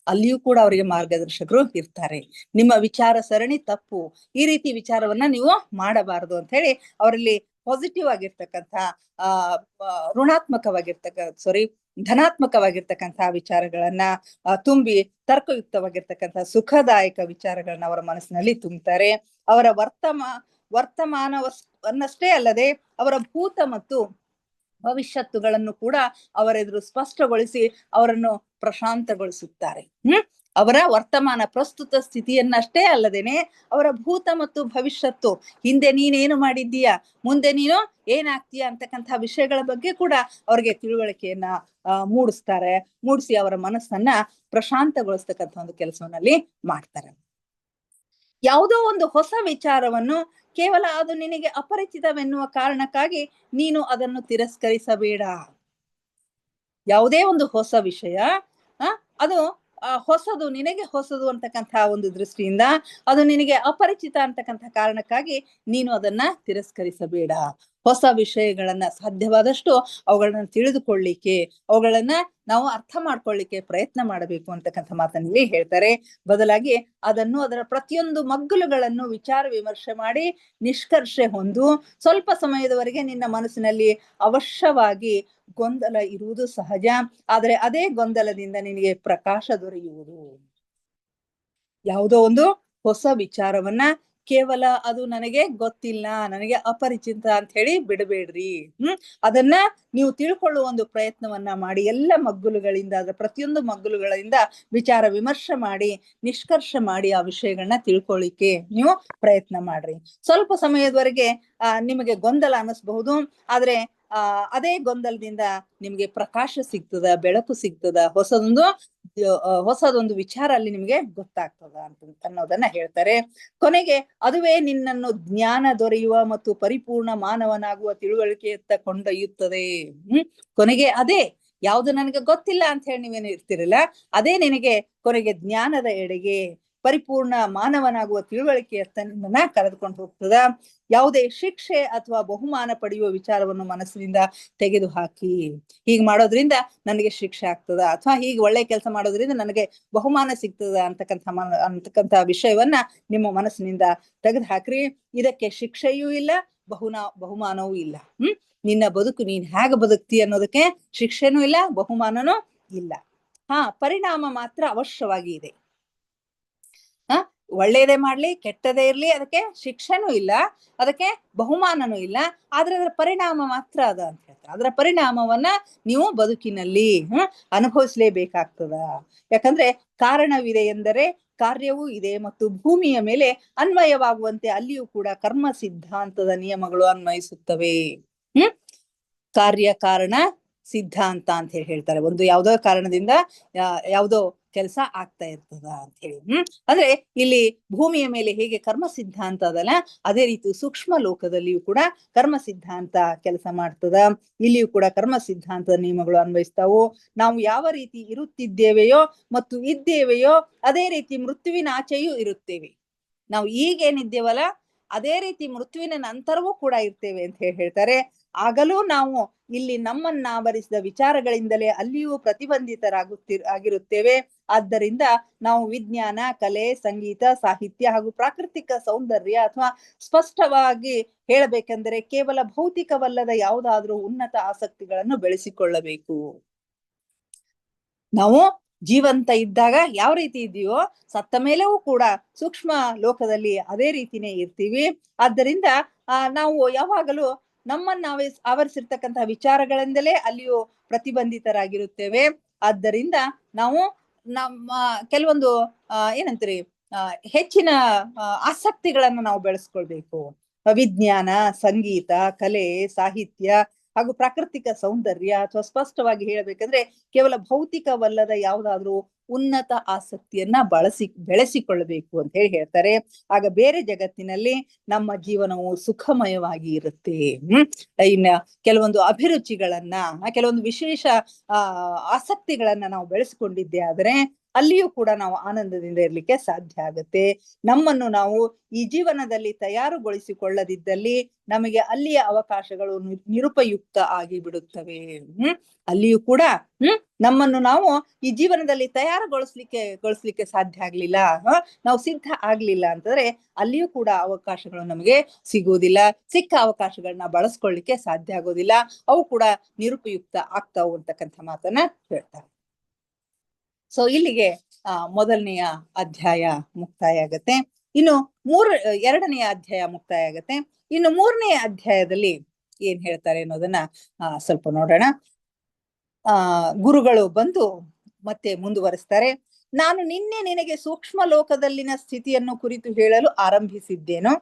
ಅಲ್ಲಿಯೂ ಕೂಡ ಅವರಿಗೆ ಮಾರ್ಗದರ್ಶಕರು ಇರ್ತಾರೆ. ನಿಮ್ಮ ವಿಚಾರ ಸರಣಿ ತಪ್ಪು, ಈ ರೀತಿ ವಿಚಾರವನ್ನ ನೀವು ಮಾಡಬಾರದು ಅಂತ ಹೇಳಿ ಅವರಲ್ಲಿ ಪಾಸಿಟಿವ್ ಆಗಿರ್ತಕ್ಕಂಥ ಧನಾತ್ಮಕವಾಗಿರ್ತಕ್ಕಂಥ ವಿಚಾರಗಳನ್ನ ತುಂಬಿ ತರ್ಕಯುಕ್ತವಾಗಿರ್ತಕ್ಕಂಥ ಸುಖದಾಯಕ ವಿಚಾರಗಳನ್ನ ಅವರ ಮನಸ್ಸಿನಲ್ಲಿ ತುಂಬುತ್ತಾರೆ. ಅವರ ವರ್ತಮಾನವನ್ನಷ್ಟೇ ಅಲ್ಲದೆ ಅವರ ಭೂತ ಮತ್ತು ಭವಿಷ್ಯತ್ತುಗಳನ್ನು ಕೂಡ ಅವರೆದುರು ಸ್ಪಷ್ಟಗೊಳಿಸಿ ಅವರನ್ನು ಪ್ರಶಾಂತಗೊಳಿಸುತ್ತಾರೆ. ಅವರ ವರ್ತಮಾನ ಪ್ರಸ್ತುತ ಸ್ಥಿತಿಯನ್ನಷ್ಟೇ ಅಲ್ಲದೇನೆ ಅವರ ಭೂತ ಮತ್ತು ಭವಿಷ್ಯತ್ತು, ಹಿಂದೆ ನೀನೇನು ಮಾಡಿದ್ದೀಯಾ, ಮುಂದೆ ನೀನು ಏನಾಗ್ತೀಯಾ ಅಂತಕ್ಕಂಥ ವಿಷಯಗಳ ಬಗ್ಗೆ ಕೂಡ ಅವ್ರಿಗೆ ತಿಳುವಳಿಕೆಯನ್ನ ಮೂಡಿಸಿ ಅವರ ಮನಸ್ಸನ್ನ ಪ್ರಶಾಂತಗೊಳಿಸ್ತಕ್ಕಂಥ ಒಂದು ಕೆಲಸವನ್ನಲ್ಲಿ ಮಾಡ್ತಾರೆ. ಯಾವುದೋ ಒಂದು ಹೊಸ ವಿಚಾರವನ್ನು ಕೇವಲ ಅದು ನಿನಗೆ ಅಪರಿಚಿತವೆನ್ನುವ ಕಾರಣಕ್ಕಾಗಿ ನೀನು ಅದನ್ನು ತಿರಸ್ಕರಿಸಬೇಡ. ಯಾವುದೇ ಒಂದು ಹೊಸ ವಿಷಯ ಅದು ಹೊಸದು, ನಿನಗೆ ಹೊಸದು ಅಂತಕ್ಕಂಥ ಒಂದು ದೃಷ್ಟಿಯಿಂದ ಅದು ನಿನಗೆ ಅಪರಿಚಿತ ಅಂತಕ್ಕಂಥ ಕಾರಣಕ್ಕಾಗಿ ನೀನು ಅದನ್ನ ತಿರಸ್ಕರಿಸಬೇಡ. ಹೊಸ ವಿಷಯಗಳನ್ನ ಸಾಧ್ಯವಾದಷ್ಟು ಅವುಗಳನ್ನ ತಿಳಿದುಕೊಳ್ಳಿಕ್ಕೆ, ಅವುಗಳನ್ನ ನಾವು ಅರ್ಥ ಮಾಡ್ಕೊಳ್ಳಿಕ್ಕೆ ಪ್ರಯತ್ನ ಮಾಡಬೇಕು ಅಂತಕ್ಕಂಥ ಮಾತನಲ್ಲಿ ಹೇಳ್ತಾರೆ. ಬದಲಾಗಿ ಅದರ ಪ್ರತಿಯೊಂದು ಮಗ್ಗುಲುಗಳನ್ನು ವಿಚಾರ ವಿಮರ್ಶೆ ಮಾಡಿ ನಿಷ್ಕರ್ಷೆ ಹೊಂದು ಸ್ವಲ್ಪ ಸಮಯದವರೆಗೆ ನಿನ್ನ ಮನಸ್ಸಿನಲ್ಲಿ ಅವಶ್ಯವಾಗಿ ಗೊಂದಲ ಇರುವುದು ಸಹಜ. ಆದರೆ ಅದೇ ಗೊಂದಲದಿಂದ ನಿನಗೆ ಪ್ರಕಾಶ ದೊರೆಯುವುದು. ಯಾವುದೋ ಒಂದು ಹೊಸ ವಿಚಾರವನ್ನ ಕೇವಲ ಅದು ನನಗೆ ಗೊತ್ತಿಲ್ಲ, ನನಗೆ ಅಪರಿಚಿತ ಅಂತ ಹೇಳಿ ಬಿಡಬೇಡ್ರಿ. ಅದನ್ನ ನೀವು ತಿಳ್ಕೊಳ್ಳುವ ಒಂದು ಪ್ರಯತ್ನವನ್ನ ಮಾಡಿ, ಎಲ್ಲ ಮಗ್ಗುಲುಗಳಿಂದ, ಅದರ ಪ್ರತಿಯೊಂದು ಮಗ್ಗುಲುಗಳಿಂದ ವಿಚಾರ ವಿಮರ್ಶೆ ಮಾಡಿ ನಿಷ್ಕರ್ಷ ಮಾಡಿ ಆ ವಿಷಯಗಳನ್ನ ತಿಳ್ಕೊಳ್ಳಿಕ್ಕೆ ನೀವು ಪ್ರಯತ್ನ ಮಾಡ್ರಿ. ಸ್ವಲ್ಪ ಸಮಯದವರೆಗೆ ನಿಮಗೆ ಗೊಂದಲ ಅನ್ನಿಸ್ಬಹುದು, ಆದ್ರೆ ಅದೇ ಗೊಂದಲದಿಂದ ನಿಮ್ಗೆ ಪ್ರಕಾಶ ಸಿಗ್ತದ, ಬೆಳಕು ಸಿಗ್ತದ, ಹೊಸದೊಂದು ವಿಚಾರ ಅಲ್ಲಿ ನಿಮ್ಗೆ ಗೊತ್ತಾಗ್ತದ ಅನ್ನೋದನ್ನ ಹೇಳ್ತಾರೆ. ಕೊನೆಗೆ ಅದುವೇ ನಿನ್ನನ್ನು ಜ್ಞಾನ ದೊರೆಯುವ ಮತ್ತು ಪರಿಪೂರ್ಣ ಮಾನವನಾಗುವ ತಿಳುವಳಿಕೆಯತ್ತ ಕೊಂಡೊಯ್ಯುತ್ತದೆ. ಕೊನೆಗೆ ಅದೇ ಯಾವುದು ನನಗೆ ಗೊತ್ತಿಲ್ಲ ಅಂತ ಹೇಳಿ ನೀವೇನು ಇರ್ತಿರಲ್ಲ, ಅದೇ ನಿನಗೆ ಕೊನೆಗೆ ಜ್ಞಾನದ ಎಡೆಗೆ, ಪರಿಪೂರ್ಣ ಮಾನವನಾಗುವ ತಿಳುವಳಿಕೆಯತ್ತ ನಿಮ್ಮನ್ನ ಕರೆದುಕೊಂಡು ಹೋಗ್ತದ. ಯಾವುದೇ ಶಿಕ್ಷೆ ಅಥವಾ ಬಹುಮಾನ ಪಡೆಯುವ ವಿಚಾರವನ್ನು ಮನಸ್ಸಿನಿಂದ ತೆಗೆದು ಹಾಕಿ, ಹೀಗೆ ಮಾಡೋದ್ರಿಂದ ನನಗೆ ಶಿಕ್ಷೆ ಆಗ್ತದ ಅಥವಾ ಹೀಗೆ ಒಳ್ಳೆ ಕೆಲಸ ಮಾಡೋದ್ರಿಂದ ನನಗೆ ಬಹುಮಾನ ಸಿಗ್ತದ ಅಂತಕ್ಕಂಥ ವಿಷಯವನ್ನ ನಿಮ್ಮ ಮನಸ್ಸಿನಿಂದ ತೆಗೆದು ಹಾಕ್ರಿ. ಇದಕ್ಕೆ ಶಿಕ್ಷೆಯೂ ಇಲ್ಲ, ಬಹುಮಾನವೂ ಇಲ್ಲ. ನಿನ್ನ ಬದುಕು ನೀನ್ ಹೇಗೆ ಬದುಕ್ತಿ ಅನ್ನೋದಕ್ಕೆ ಶಿಕ್ಷೆನೂ ಇಲ್ಲ, ಬಹುಮಾನನೂ ಇಲ್ಲ. ಪರಿಣಾಮ ಮಾತ್ರ ಅವಶ್ಯವಾಗಿ ಇದೆ. ಒಳ್ಳೇದೇ ಮಾಡ್ಲಿ ಕೆಟ್ಟದೇ ಇರ್ಲಿ ಅದಕ್ಕೆ ಶಿಕ್ಷೆನೂ ಇಲ್ಲ, ಅದಕ್ಕೆ ಬಹುಮಾನನೂ ಇಲ್ಲ, ಆದ್ರೆ ಅದರ ಪರಿಣಾಮ ಮಾತ್ರ ಅದ ಅಂತ ಹೇಳ್ತಾರೆ. ಅದರ ಪರಿಣಾಮವನ್ನ ನೀವು ಬದುಕಿನಲ್ಲಿ ಅನುಭವಿಸ್ಲೇಬೇಕಾಗ್ತದ. ಯಾಕಂದ್ರೆ ಕಾರಣವಿದೆ ಎಂದರೆ ಕಾರ್ಯವೂ ಇದೆ ಮತ್ತು ಭೂಮಿಯ ಮೇಲೆ ಅನ್ವಯವಾಗುವಂತೆ ಅಲ್ಲಿಯೂ ಕೂಡ ಕರ್ಮ ಸಿದ್ಧಾಂತದ ನಿಯಮಗಳು ಅನ್ವಯಿಸುತ್ತವೆ. ಕಾರ್ಯ ಕಾರಣ ಸಿದ್ಧಾಂತ ಅಂತ ಹೇಳ್ತಾರೆ. ಒಂದು ಯಾವುದೋ ಕಾರಣದಿಂದ ಯಾವುದೋ ಕೆಲಸ ಆಗ್ತಾ ಇರ್ತದ ಅಂತ ಹೇಳಿ. ಅಂದ್ರೆ ಇಲ್ಲಿ ಭೂಮಿಯ ಮೇಲೆ ಹೇಗೆ ಕರ್ಮ ಸಿದ್ಧಾಂತ ಅದಲ್ಲ, ಅದೇ ರೀತಿ ಸೂಕ್ಷ್ಮ ಲೋಕದಲ್ಲಿಯೂ ಕೂಡ ಕರ್ಮ ಸಿದ್ಧಾಂತ ಕೆಲಸ ಮಾಡ್ತದ. ಇಲ್ಲಿಯೂ ಕೂಡ ಕರ್ಮ ಸಿದ್ಧಾಂತದ ನಿಯಮಗಳು ಅನ್ವಯಿಸ್ತಾವು. ನಾವು ಯಾವ ರೀತಿ ಇರುತ್ತಿದ್ದೇವೆಯೋ ಮತ್ತು ಇದ್ದೇವೆಯೋ ಅದೇ ರೀತಿ ಮೃತ್ಯುವಿನ ಆಚೆಯೂ ಇರುತ್ತೇವೆ. ನಾವು ಈಗೇನಿದ್ದೇವಲ್ಲ ಅದೇ ರೀತಿ ಮೃತ್ಯುವಿನ ನಂತರವೂ ಕೂಡ ಇರ್ತೇವೆ ಅಂತ ಹೇಳ್ತಾರೆ. ಆಗಲೂ ನಾವು ಇಲ್ಲಿ ನಮ್ಮನ್ನ ಆವರಿಸಿದ ವಿಚಾರಗಳಿಂದಲೇ ಅಲ್ಲಿಯೂ ಆಗಿರುತ್ತೇವೆ. ಆದ್ದರಿಂದ ನಾವು ವಿಜ್ಞಾನ, ಕಲೆ, ಸಂಗೀತ, ಸಾಹಿತ್ಯ ಹಾಗೂ ಪ್ರಾಕೃತಿಕ ಸೌಂದರ್ಯ ಅಥವಾ ಸ್ಪಷ್ಟವಾಗಿ ಹೇಳಬೇಕೆಂದರೆ ಕೇವಲ ಭೌತಿಕವಲ್ಲದ ಯಾವುದಾದ್ರೂ ಉನ್ನತ ಆಸಕ್ತಿಗಳನ್ನು ಬೆಳೆಸಿಕೊಳ್ಳಬೇಕು. ನಾವು ಜೀವಂತ ಇದ್ದಾಗ ಯಾವ ರೀತಿ ಇದೆಯೋ ಸತ್ತ ಮೇಲೆಯೂ ಕೂಡ ಸೂಕ್ಷ್ಮ ಲೋಕದಲ್ಲಿ ಅದೇ ರೀತಿನೇ ಇರ್ತೀವಿ. ಆದ್ದರಿಂದ ನಾವು ಯಾವಾಗಲೂ ನಮ್ಮನ್ನ ಆವರಿಸಿರ್ತಕ್ಕಂತಹ ವಿಚಾರಗಳಿಂದಲೇ ಅಲ್ಲಿಯೂ ಪ್ರತಿಬಂಧಿತರಾಗಿರುತ್ತೇವೆ. ಆದ್ದರಿಂದ ನಾವು ನಮ್ಮ ಕೆಲವೊಂದು ಏನಂತೀರಿ ಹೆಚ್ಚಿನ ಆಸಕ್ತಿಗಳನ್ನ ನಾವು ಬೆಳೆಸ್ಕೊಳ್ಬೇಕು. ವಿಜ್ಞಾನ, ಸಂಗೀತ, ಕಲೆ, ಸಾಹಿತ್ಯ ಹಾಗೂ ಪ್ರಾಕೃತಿಕ ಸೌಂದರ್ಯ ಅಥವಾ ಸ್ಪಷ್ಟವಾಗಿ ಹೇಳಬೇಕಂದ್ರೆ ಕೇವಲ ಭೌತಿಕವಲ್ಲದ ಯಾವುದಾದ್ರೂ ಉನ್ನತ ಆಸಕ್ತಿಯನ್ನ ಬೆಳೆಸಿಕೊಳ್ಳಬೇಕು ಅಂತ ಹೇಳ್ತಾರೆ. ಆಗ ಬೇರೆ ಜಗತ್ತಿನಲ್ಲಿ ನಮ್ಮ ಜೀವನವು ಸುಖಮಯವಾಗಿ ಇರುತ್ತೆ. ಇನ್ನ ಕೆಲವೊಂದು ಅಭಿರುಚಿಗಳನ್ನ, ಕೆಲವೊಂದು ವಿಶೇಷ ಆಸಕ್ತಿಗಳನ್ನ ನಾವು ಬೆಳೆಸಿಕೊಂಡಿದ್ದೆ ಆದ್ರೆ ಅಲ್ಲಿಯೂ ಕೂಡ ನಾವು ಆನಂದದಿಂದ ಇರ್ಲಿಕ್ಕೆ ಸಾಧ್ಯ ಆಗುತ್ತೆ. ನಮ್ಮನ್ನು ನಾವು ಈ ಜೀವನದಲ್ಲಿ ತಯಾರುಗೊಳಿಸಿಕೊಳ್ಳದಿದ್ದಲ್ಲಿ ನಮಗೆ ಅಲ್ಲಿಯ ಅವಕಾಶಗಳು ನಿರುಪಯುಕ್ತ ಆಗಿ ಬಿಡುತ್ತವೆ. ಅಲ್ಲಿಯೂ ಕೂಡ ನಮ್ಮನ್ನು ನಾವು ಈ ಜೀವನದಲ್ಲಿ ಗೊಳಿಸ್ಲಿಕ್ಕೆ ಸಾಧ್ಯ ಆಗ್ಲಿಲ್ಲ, ನಾವು ಸಿದ್ಧ ಆಗ್ಲಿಲ್ಲ ಅಂತಂದ್ರೆ ಅಲ್ಲಿಯೂ ಕೂಡ ಅವಕಾಶಗಳು ನಮಗೆ ಸಿಗುವುದಿಲ್ಲ. ಸಿಕ್ಕ ಅವಕಾಶಗಳನ್ನ ಬಳಸ್ಕೊಳ್ಳಿಕ್ಕೆ ಸಾಧ್ಯ ಆಗೋದಿಲ್ಲ. ಅವು ಕೂಡ ನಿರುಪಯುಕ್ತ ಆಗ್ತಾವು ಅಂತಕ್ಕಂಥ ಮಾತನ್ನ ಹೇಳ್ತಾರೆ. ಸೊ ಇಲ್ಲಿಗೆ ಮೊದಲನೆಯ ಅಧ್ಯಾಯ ಮುಕ್ತಾಯ ಆಗತ್ತೆ. ಇನ್ನು ಎರಡನೆಯ ಅಧ್ಯಾಯ ಮುಕ್ತಾಯ ಆಗತ್ತೆ. ಇನ್ನು ಮೂರನೆಯ ಅಧ್ಯಾಯದಲ್ಲಿ ಏನ್ ಹೇಳ್ತಾರೆ ಅನ್ನೋದನ್ನ ಸ್ವಲ್ಪ ನೋಡೋಣ. ಗುರುಗಳು ಬಂದು ಮತ್ತೆ ಮುಂದುವರಿಸ್ತಾರೆ. ನಾನು ನಿನಗೆ ಸೂಕ್ಷ್ಮ ಲೋಕದಲ್ಲಿನ ಸ್ಥಿತಿಯನ್ನು ಕುರಿತು ಹೇಳಲು ಆರಂಭಿಸಿದ್ದೇನೋ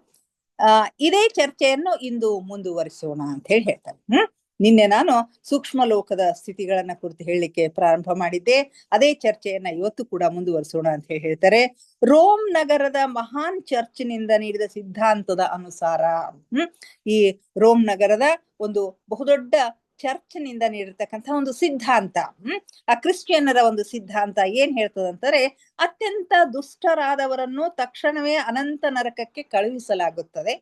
ಇದೇ ಚರ್ಚೆಯನ್ನು ಇಂದು ಮುಂದುವರಿಸೋಣ ಅಂತ ಹೇಳ್ತಾರೆ. ನಿನ್ನೆ ನಾನು ಸೂಕ್ಷ್ಮ ಲೋಕದ ಸ್ಥಿತಿಗಳನ್ನ ಕುರಿತು ಹೇಳಲಿಕ್ಕೆ ಪ್ರಾರಂಭ ಮಾಡಿದ್ದೆ. ಅದೇ ಚರ್ಚೆಯನ್ನ ಇವತ್ತು ಕೂಡ ಮುಂದುವರಿಸೋಣ ಅಂತ ಹೇಳ್ತಾರೆ. ರೋಮ್ ನಗರದ ಮಹಾನ್ ಚರ್ಚ್ನಿಂದ ನೀಡಿದ ಸಿದ್ಧಾಂತದ ಅನುಸಾರ, ಈ ರೋಮ್ ನಗರದ ಒಂದು ಬಹುದೊಡ್ಡ ಚರ್ಚ್ನಿಂದ ನೀಡಿರ್ತಕ್ಕಂಥ ಒಂದು ಸಿದ್ಧಾಂತ, ಆ ಕ್ರಿಶ್ಚಿಯನ್ನರ ಒಂದು ಸಿದ್ಧಾಂತ ಏನ್ ಹೇಳ್ತದಂತಾರೆ, ಅತ್ಯಂತ ದುಷ್ಟರಾದವರನ್ನು ತಕ್ಷಣವೇ ಅನಂತ ನರಕಕ್ಕೆ ಕಳುಹಿಸಲಾಗುತ್ತದೆ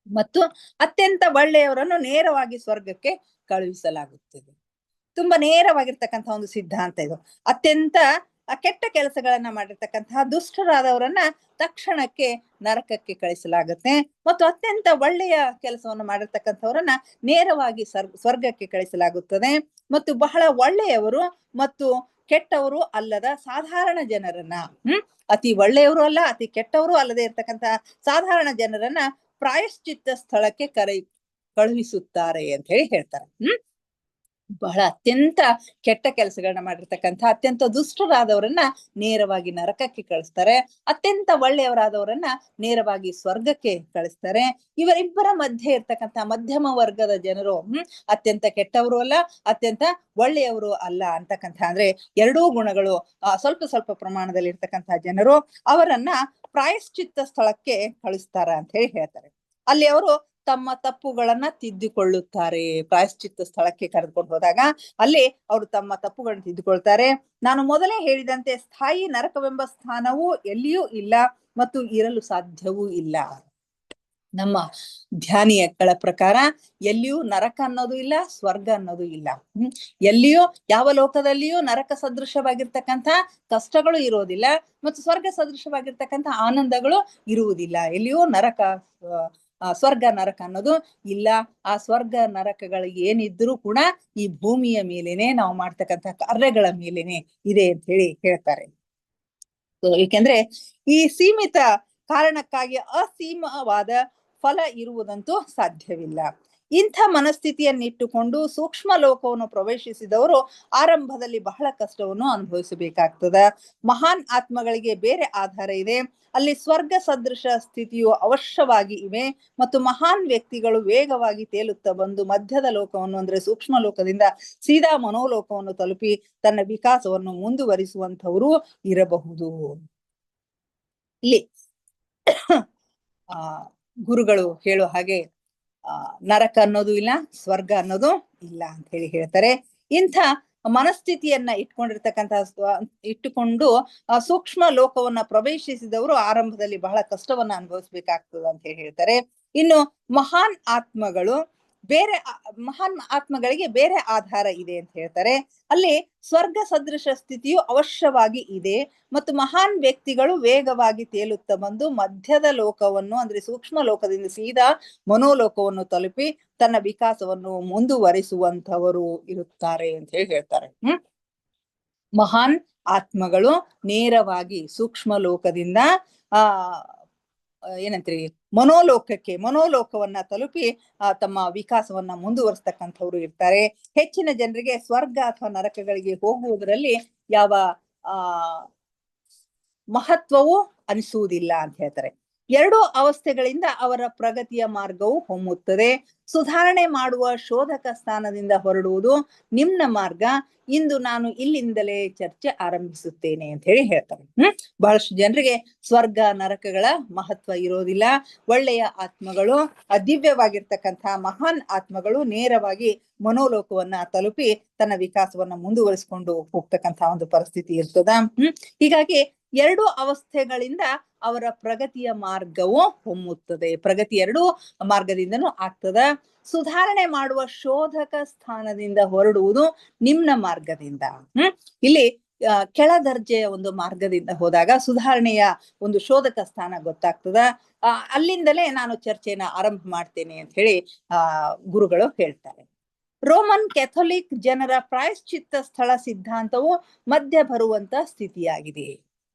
ಮತ್ತು ಅತ್ಯಂತ ಒಳ್ಳೆಯವರನ್ನು ನೇರವಾಗಿ ಸ್ವರ್ಗಕ್ಕೆ ಕಳುಹಿಸಲಾಗುತ್ತದೆ. ತುಂಬಾ ನೇರವಾಗಿರ್ತಕ್ಕಂಥ ಒಂದು ಸಿದ್ಧಾಂತ ಇದು. ಅತ್ಯಂತ ಕೆಟ್ಟ ಕೆಲಸಗಳನ್ನ ಮಾಡಿರ್ತಕ್ಕಂತಹ ದುಷ್ಟರಾದವರನ್ನ ತಕ್ಷಣಕ್ಕೆ ನರಕಕ್ಕೆ ಕಳಿಸಲಾಗುತ್ತೆ ಮತ್ತು ಅತ್ಯಂತ ಒಳ್ಳೆಯ ಕೆಲಸವನ್ನು ಮಾಡಿರ್ತಕ್ಕಂಥವರನ್ನ ನೇರವಾಗಿ ಸ್ವರ್ಗಕ್ಕೆ ಕಳಿಸಲಾಗುತ್ತದೆ. ಮತ್ತು ಬಹಳ ಒಳ್ಳೆಯವರು ಮತ್ತು ಕೆಟ್ಟವರು ಅಲ್ಲದ ಸಾಧಾರಣ ಜನರನ್ನ, ಅತಿ ಒಳ್ಳೆಯವರು ಅಲ್ಲ ಅತಿ ಕೆಟ್ಟವರು ಅಲ್ಲದೆ ಇರ್ತಕ್ಕಂಥ ಸಾಧಾರಣ ಜನರನ್ನ ಪ್ರಾಯಶ್ಚಿತ್ತ ಸ್ಥಳಕ್ಕೆ ಕಳುಹಿಸುತ್ತಾರೆ ಅಂತ ಹೇಳ್ತಾರೆ. ಬಹಳ ಅತ್ಯಂತ ಕೆಟ್ಟ ಕೆಲಸಗಳನ್ನ ಮಾಡಿರ್ತಕ್ಕಂಥ ಅತ್ಯಂತ ದುಷ್ಟರಾದವರನ್ನ ನೇರವಾಗಿ ನರಕಕ್ಕೆ ಕಳಿಸ್ತಾರೆ. ಅತ್ಯಂತ ಒಳ್ಳೆಯವರಾದವರನ್ನ ನೇರವಾಗಿ ಸ್ವರ್ಗಕ್ಕೆ ಕಳಿಸ್ತಾರೆ. ಇವರಿಬ್ಬರ ಮಧ್ಯೆ ಇರ್ತಕ್ಕಂಥ ಮಧ್ಯಮ ವರ್ಗದ ಜನರು, ಅತ್ಯಂತ ಕೆಟ್ಟವರು ಅಲ್ಲ ಅತ್ಯಂತ ಒಳ್ಳೆಯವರು ಅಲ್ಲ ಅಂತಕ್ಕಂಥ, ಅಂದ್ರೆ ಎರಡೂ ಗುಣಗಳು ಸ್ವಲ್ಪ ಸ್ವಲ್ಪ ಪ್ರಮಾಣದಲ್ಲಿ ಇರ್ತಕ್ಕಂಥ ಜನರು, ಅವರನ್ನ ಪ್ರಾಯಶ್ಚಿತ್ತ ಸ್ಥಳಕ್ಕೆ ಕಳಿಸ್ತಾರ ಅಂತ ಹೇಳ್ತಾರೆ. ಅಲ್ಲಿ ಅವರು ತಮ್ಮ ತಪ್ಪುಗಳನ್ನ ತಿದ್ದಿಕೊಳ್ಳುತ್ತಾರೆ. ಪ್ರಾಯಶ್ಚಿತ್ತ ಸ್ಥಳಕ್ಕೆ ಕರೆದುಕೊಂಡು ಹೋದಾಗ ಅಲ್ಲಿ ಅವರು ತಮ್ಮ ತಪ್ಪುಗಳನ್ನು ತಿದ್ದುಕೊಳ್ತಾರೆ. ನಾನು ಮೊದಲೇ ಹೇಳಿದಂತೆ ಸ್ಥಾಯಿ ನರಕವೆಂಬ ಸ್ಥಾನವೂ ಎಲ್ಲಿಯೂ ಇಲ್ಲ ಮತ್ತು ಇರಲು ಸಾಧ್ಯವೂ ಇಲ್ಲ. ನಮ್ಮ ಧ್ಯಾನಿಗಳ ಪ್ರಕಾರ ಎಲ್ಲಿಯೂ ನರಕ ಅನ್ನೋದು ಇಲ್ಲ, ಸ್ವರ್ಗ ಅನ್ನೋದು ಇಲ್ಲ. ಎಲ್ಲಿಯೂ ಯಾವ ಲೋಕದಲ್ಲಿಯೂ ನರಕ ಸದೃಶವಾಗಿರ್ತಕ್ಕಂಥ ಕಷ್ಟಗಳು ಇರೋದಿಲ್ಲ ಮತ್ತು ಸ್ವರ್ಗ ಸದೃಶವಾಗಿರ್ತಕ್ಕಂಥ ಆನಂದಗಳು ಇರುವುದಿಲ್ಲ. ಎಲ್ಲಿಯೂ ಸ್ವರ್ಗ ನರಕ ಅನ್ನೋದು ಇಲ್ಲ. ಆ ಸ್ವರ್ಗ ನರಕಗಳು ಏನಿದ್ರೂ ಕೂಡ ಈ ಭೂಮಿಯ ಮೇಲೇನೆ ನಾವು ಮಾಡ್ತಕ್ಕಂಥ ಕಾರ್ಯಗಳ ಮೇಲೇನೆ ಇದೆ ಅಂತ ಹೇಳಿ ಹೇಳ್ತಾರೆ. ಏಕೆಂದ್ರೆ ಈ ಸೀಮಿತ ಕಾರಣಕ್ಕಾಗಿ ಅಸೀಮವಾದ ಫಲ ಇರುವುದಂತೂ ಸಾಧ್ಯವಿಲ್ಲ. ಇಂಥ ಮನಸ್ಥಿತಿಯನ್ನಿಟ್ಟುಕೊಂಡು ಸೂಕ್ಷ್ಮ ಲೋಕವನ್ನು ಪ್ರವೇಶಿಸಿದವರು ಆರಂಭದಲ್ಲಿ ಬಹಳ ಕಷ್ಟವನ್ನು ಅನುಭವಿಸಬೇಕಾಗ್ತದ. ಮಹಾನ್ ಆತ್ಮಗಳಿಗೆ ಬೇರೆ ಆಧಾರ ಇದೆ. ಅಲ್ಲಿ ಸ್ವರ್ಗ ಸದೃಶ ಸ್ಥಿತಿಯು ಅವಶ್ಯವಾಗಿ ಇವೆ ಮತ್ತು ಮಹಾನ್ ವ್ಯಕ್ತಿಗಳು ವೇಗವಾಗಿ ತೇಲುತ್ತಾ ಬಂದು ಮಧ್ಯದ ಲೋಕವನ್ನು ಅಂದ್ರೆ ಸೂಕ್ಷ್ಮ ಲೋಕದಿಂದ ಸೀದಾ ಮನೋಲೋಕವನ್ನು ತಲುಪಿ ತನ್ನ ವಿಕಾಸವನ್ನು ಮುಂದುವರಿಸುವಂತವರು ಇರಬಹುದು. ಇಲ್ಲಿ ಆ ಗುರುಗಳು ಹೇಳೋ ಹಾಗೆ ನರಕ ಅನ್ನೋದು ಇಲ್ಲ, ಸ್ವರ್ಗ ಅನ್ನೋದು ಇಲ್ಲ ಅಂತ ಹೇಳಿ ಹೇಳ್ತಾರೆ. ಇಂಥ ಮನಸ್ಥಿತಿಯನ್ನ ಇಟ್ಟುಕೊಂಡು ಸೂಕ್ಷ್ಮ ಲೋಕವನ್ನ ಪ್ರವೇಶಿಸಿದವರು ಆರಂಭದಲ್ಲಿ ಬಹಳ ಕಷ್ಟವನ್ನ ಅನುಭವಿಸ್ಬೇಕಾಗ್ತದ ಅಂತ ಹೇಳಿ ಹೇಳ್ತಾರೆ. ಇನ್ನು ಮಹಾನ್ ಆತ್ಮಗಳಿಗೆ ಬೇರೆ ಆಧಾರ ಇದೆ ಅಂತ ಹೇಳ್ತಾರೆ. ಅಲ್ಲಿ ಸ್ವರ್ಗ ಸದೃಶ ಸ್ಥಿತಿಯು ಅವಶ್ಯವಾಗಿ ಇದೆ ಮತ್ತು ಮಹಾನ್ ವ್ಯಕ್ತಿಗಳು ವೇಗವಾಗಿ ತೇಲುತ್ತಾ ಬಂದು ಮಧ್ಯದ ಲೋಕವನ್ನು ಅಂದ್ರೆ ಸೂಕ್ಷ್ಮ ಲೋಕದಿಂದ ಸೀದಾ ಮನೋಲೋಕವನ್ನು ತಲುಪಿ ತನ್ನ ವಿಕಾಸವನ್ನು ಮುಂದುವರಿಸುವಂತವರು ಇರುತ್ತಾರೆ ಅಂತ ಹೇಳಿ ಹೇಳ್ತಾರೆ. ಮಹಾನ್ ಆತ್ಮಗಳು ನೇರವಾಗಿ ಸೂಕ್ಷ್ಮ ಲೋಕದಿಂದ ಏನಂತೀರಿ ಮನೋಲೋಕವನ್ನ ತಲುಪಿ ತಮ್ಮ ವಿಕಾಸವನ್ನ ಮುಂದುವರಿಸ್ತಕ್ಕಂಥವ್ರು ಇರ್ತಾರೆ. ಹೆಚ್ಚಿನ ಜನರಿಗೆ ಸ್ವರ್ಗ ಅಥವಾ ನರಕಗಳಿಗೆ ಹೋಗುವುದರಲ್ಲಿ ಯಾವ ಮಹತ್ವವೂ ಅನಿಸುವುದಿಲ್ಲ ಅಂತ ಹೇಳ್ತಾರೆ. ಎರಡೂ ಅವಸ್ಥೆಗಳಿಂದ ಅವರ ಪ್ರಗತಿಯ ಮಾರ್ಗವು ಹೊಮ್ಮುತ್ತದೆ. ಸುಧಾರಣೆ ಮಾಡುವ ಶೋಧಕ ಸ್ಥಾನದಿಂದ ಹೊರಡುವುದು ನಿಮ್ನ ಮಾರ್ಗ. ಇಂದು ನಾನು ಇಲ್ಲಿಂದಲೇ ಚರ್ಚೆ ಆರಂಭಿಸುತ್ತೇನೆ ಅಂತ ಹೇಳಿ ಹೇಳ್ತಾರೆ. ಬಹಳಷ್ಟು ಜನರಿಗೆ ಸ್ವರ್ಗ ನರಕಗಳ ಮಹತ್ವ ಇರೋದಿಲ್ಲ. ಒಳ್ಳೆಯ ಆತ್ಮಗಳು, ದಿವ್ಯವಾಗಿರ್ತಕ್ಕಂತಹ ಮಹಾನ್ ಆತ್ಮಗಳು ನೇರವಾಗಿ ಮನೋಲೋಕವನ್ನ ತಲುಪಿ ತನ್ನ ವಿಕಾಸವನ್ನ ಮುಂದುವರಿಸಿಕೊಂಡು ಹೋಗ್ತಕ್ಕಂತಹ ಒಂದು ಪರಿಸ್ಥಿತಿ ಇರ್ತದ. ಹೀಗಾಗಿ ಎರಡು ಅವಸ್ಥೆಗಳಿಂದ ಅವರ ಪ್ರಗತಿಯ ಮಾರ್ಗವು ಹೊಮ್ಮುತ್ತದೆ. ಪ್ರಗತಿ ಎರಡೂ ಮಾರ್ಗದಿಂದನೂ ಆಗ್ತದ. ಸುಧಾರಣೆ ಮಾಡುವ ಶೋಧಕ ಸ್ಥಾನದಿಂದ ಹೊರಡುವುದು ನಿಮ್ನ ಮಾರ್ಗದಿಂದ. ಇಲ್ಲಿ ಕೆಳ ದರ್ಜೆಯ ಒಂದು ಮಾರ್ಗದಿಂದ ಹೋದಾಗ ಸುಧಾರಣೆಯ ಒಂದು ಶೋಧಕ ಸ್ಥಾನ ಗೊತ್ತಾಗ್ತದ. ಅಲ್ಲಿಂದಲೇ ನಾನು ಚರ್ಚೆನ ಆರಂಭ ಮಾಡ್ತೇನೆ ಅಂತ ಹೇಳಿ ಗುರುಗಳು ಹೇಳ್ತಾರೆ. ರೋಮನ್ ಕ್ಯಾಥೋಲಿಕ್ ಜನರ ಪ್ರಾಯಶ್ಚಿತ್ತ ಸ್ಥಳ ಸಿದ್ಧಾಂತವು ಮಧ್ಯ ಬರುವಂತ ಸ್ಥಿತಿಯಾಗಿದೆ.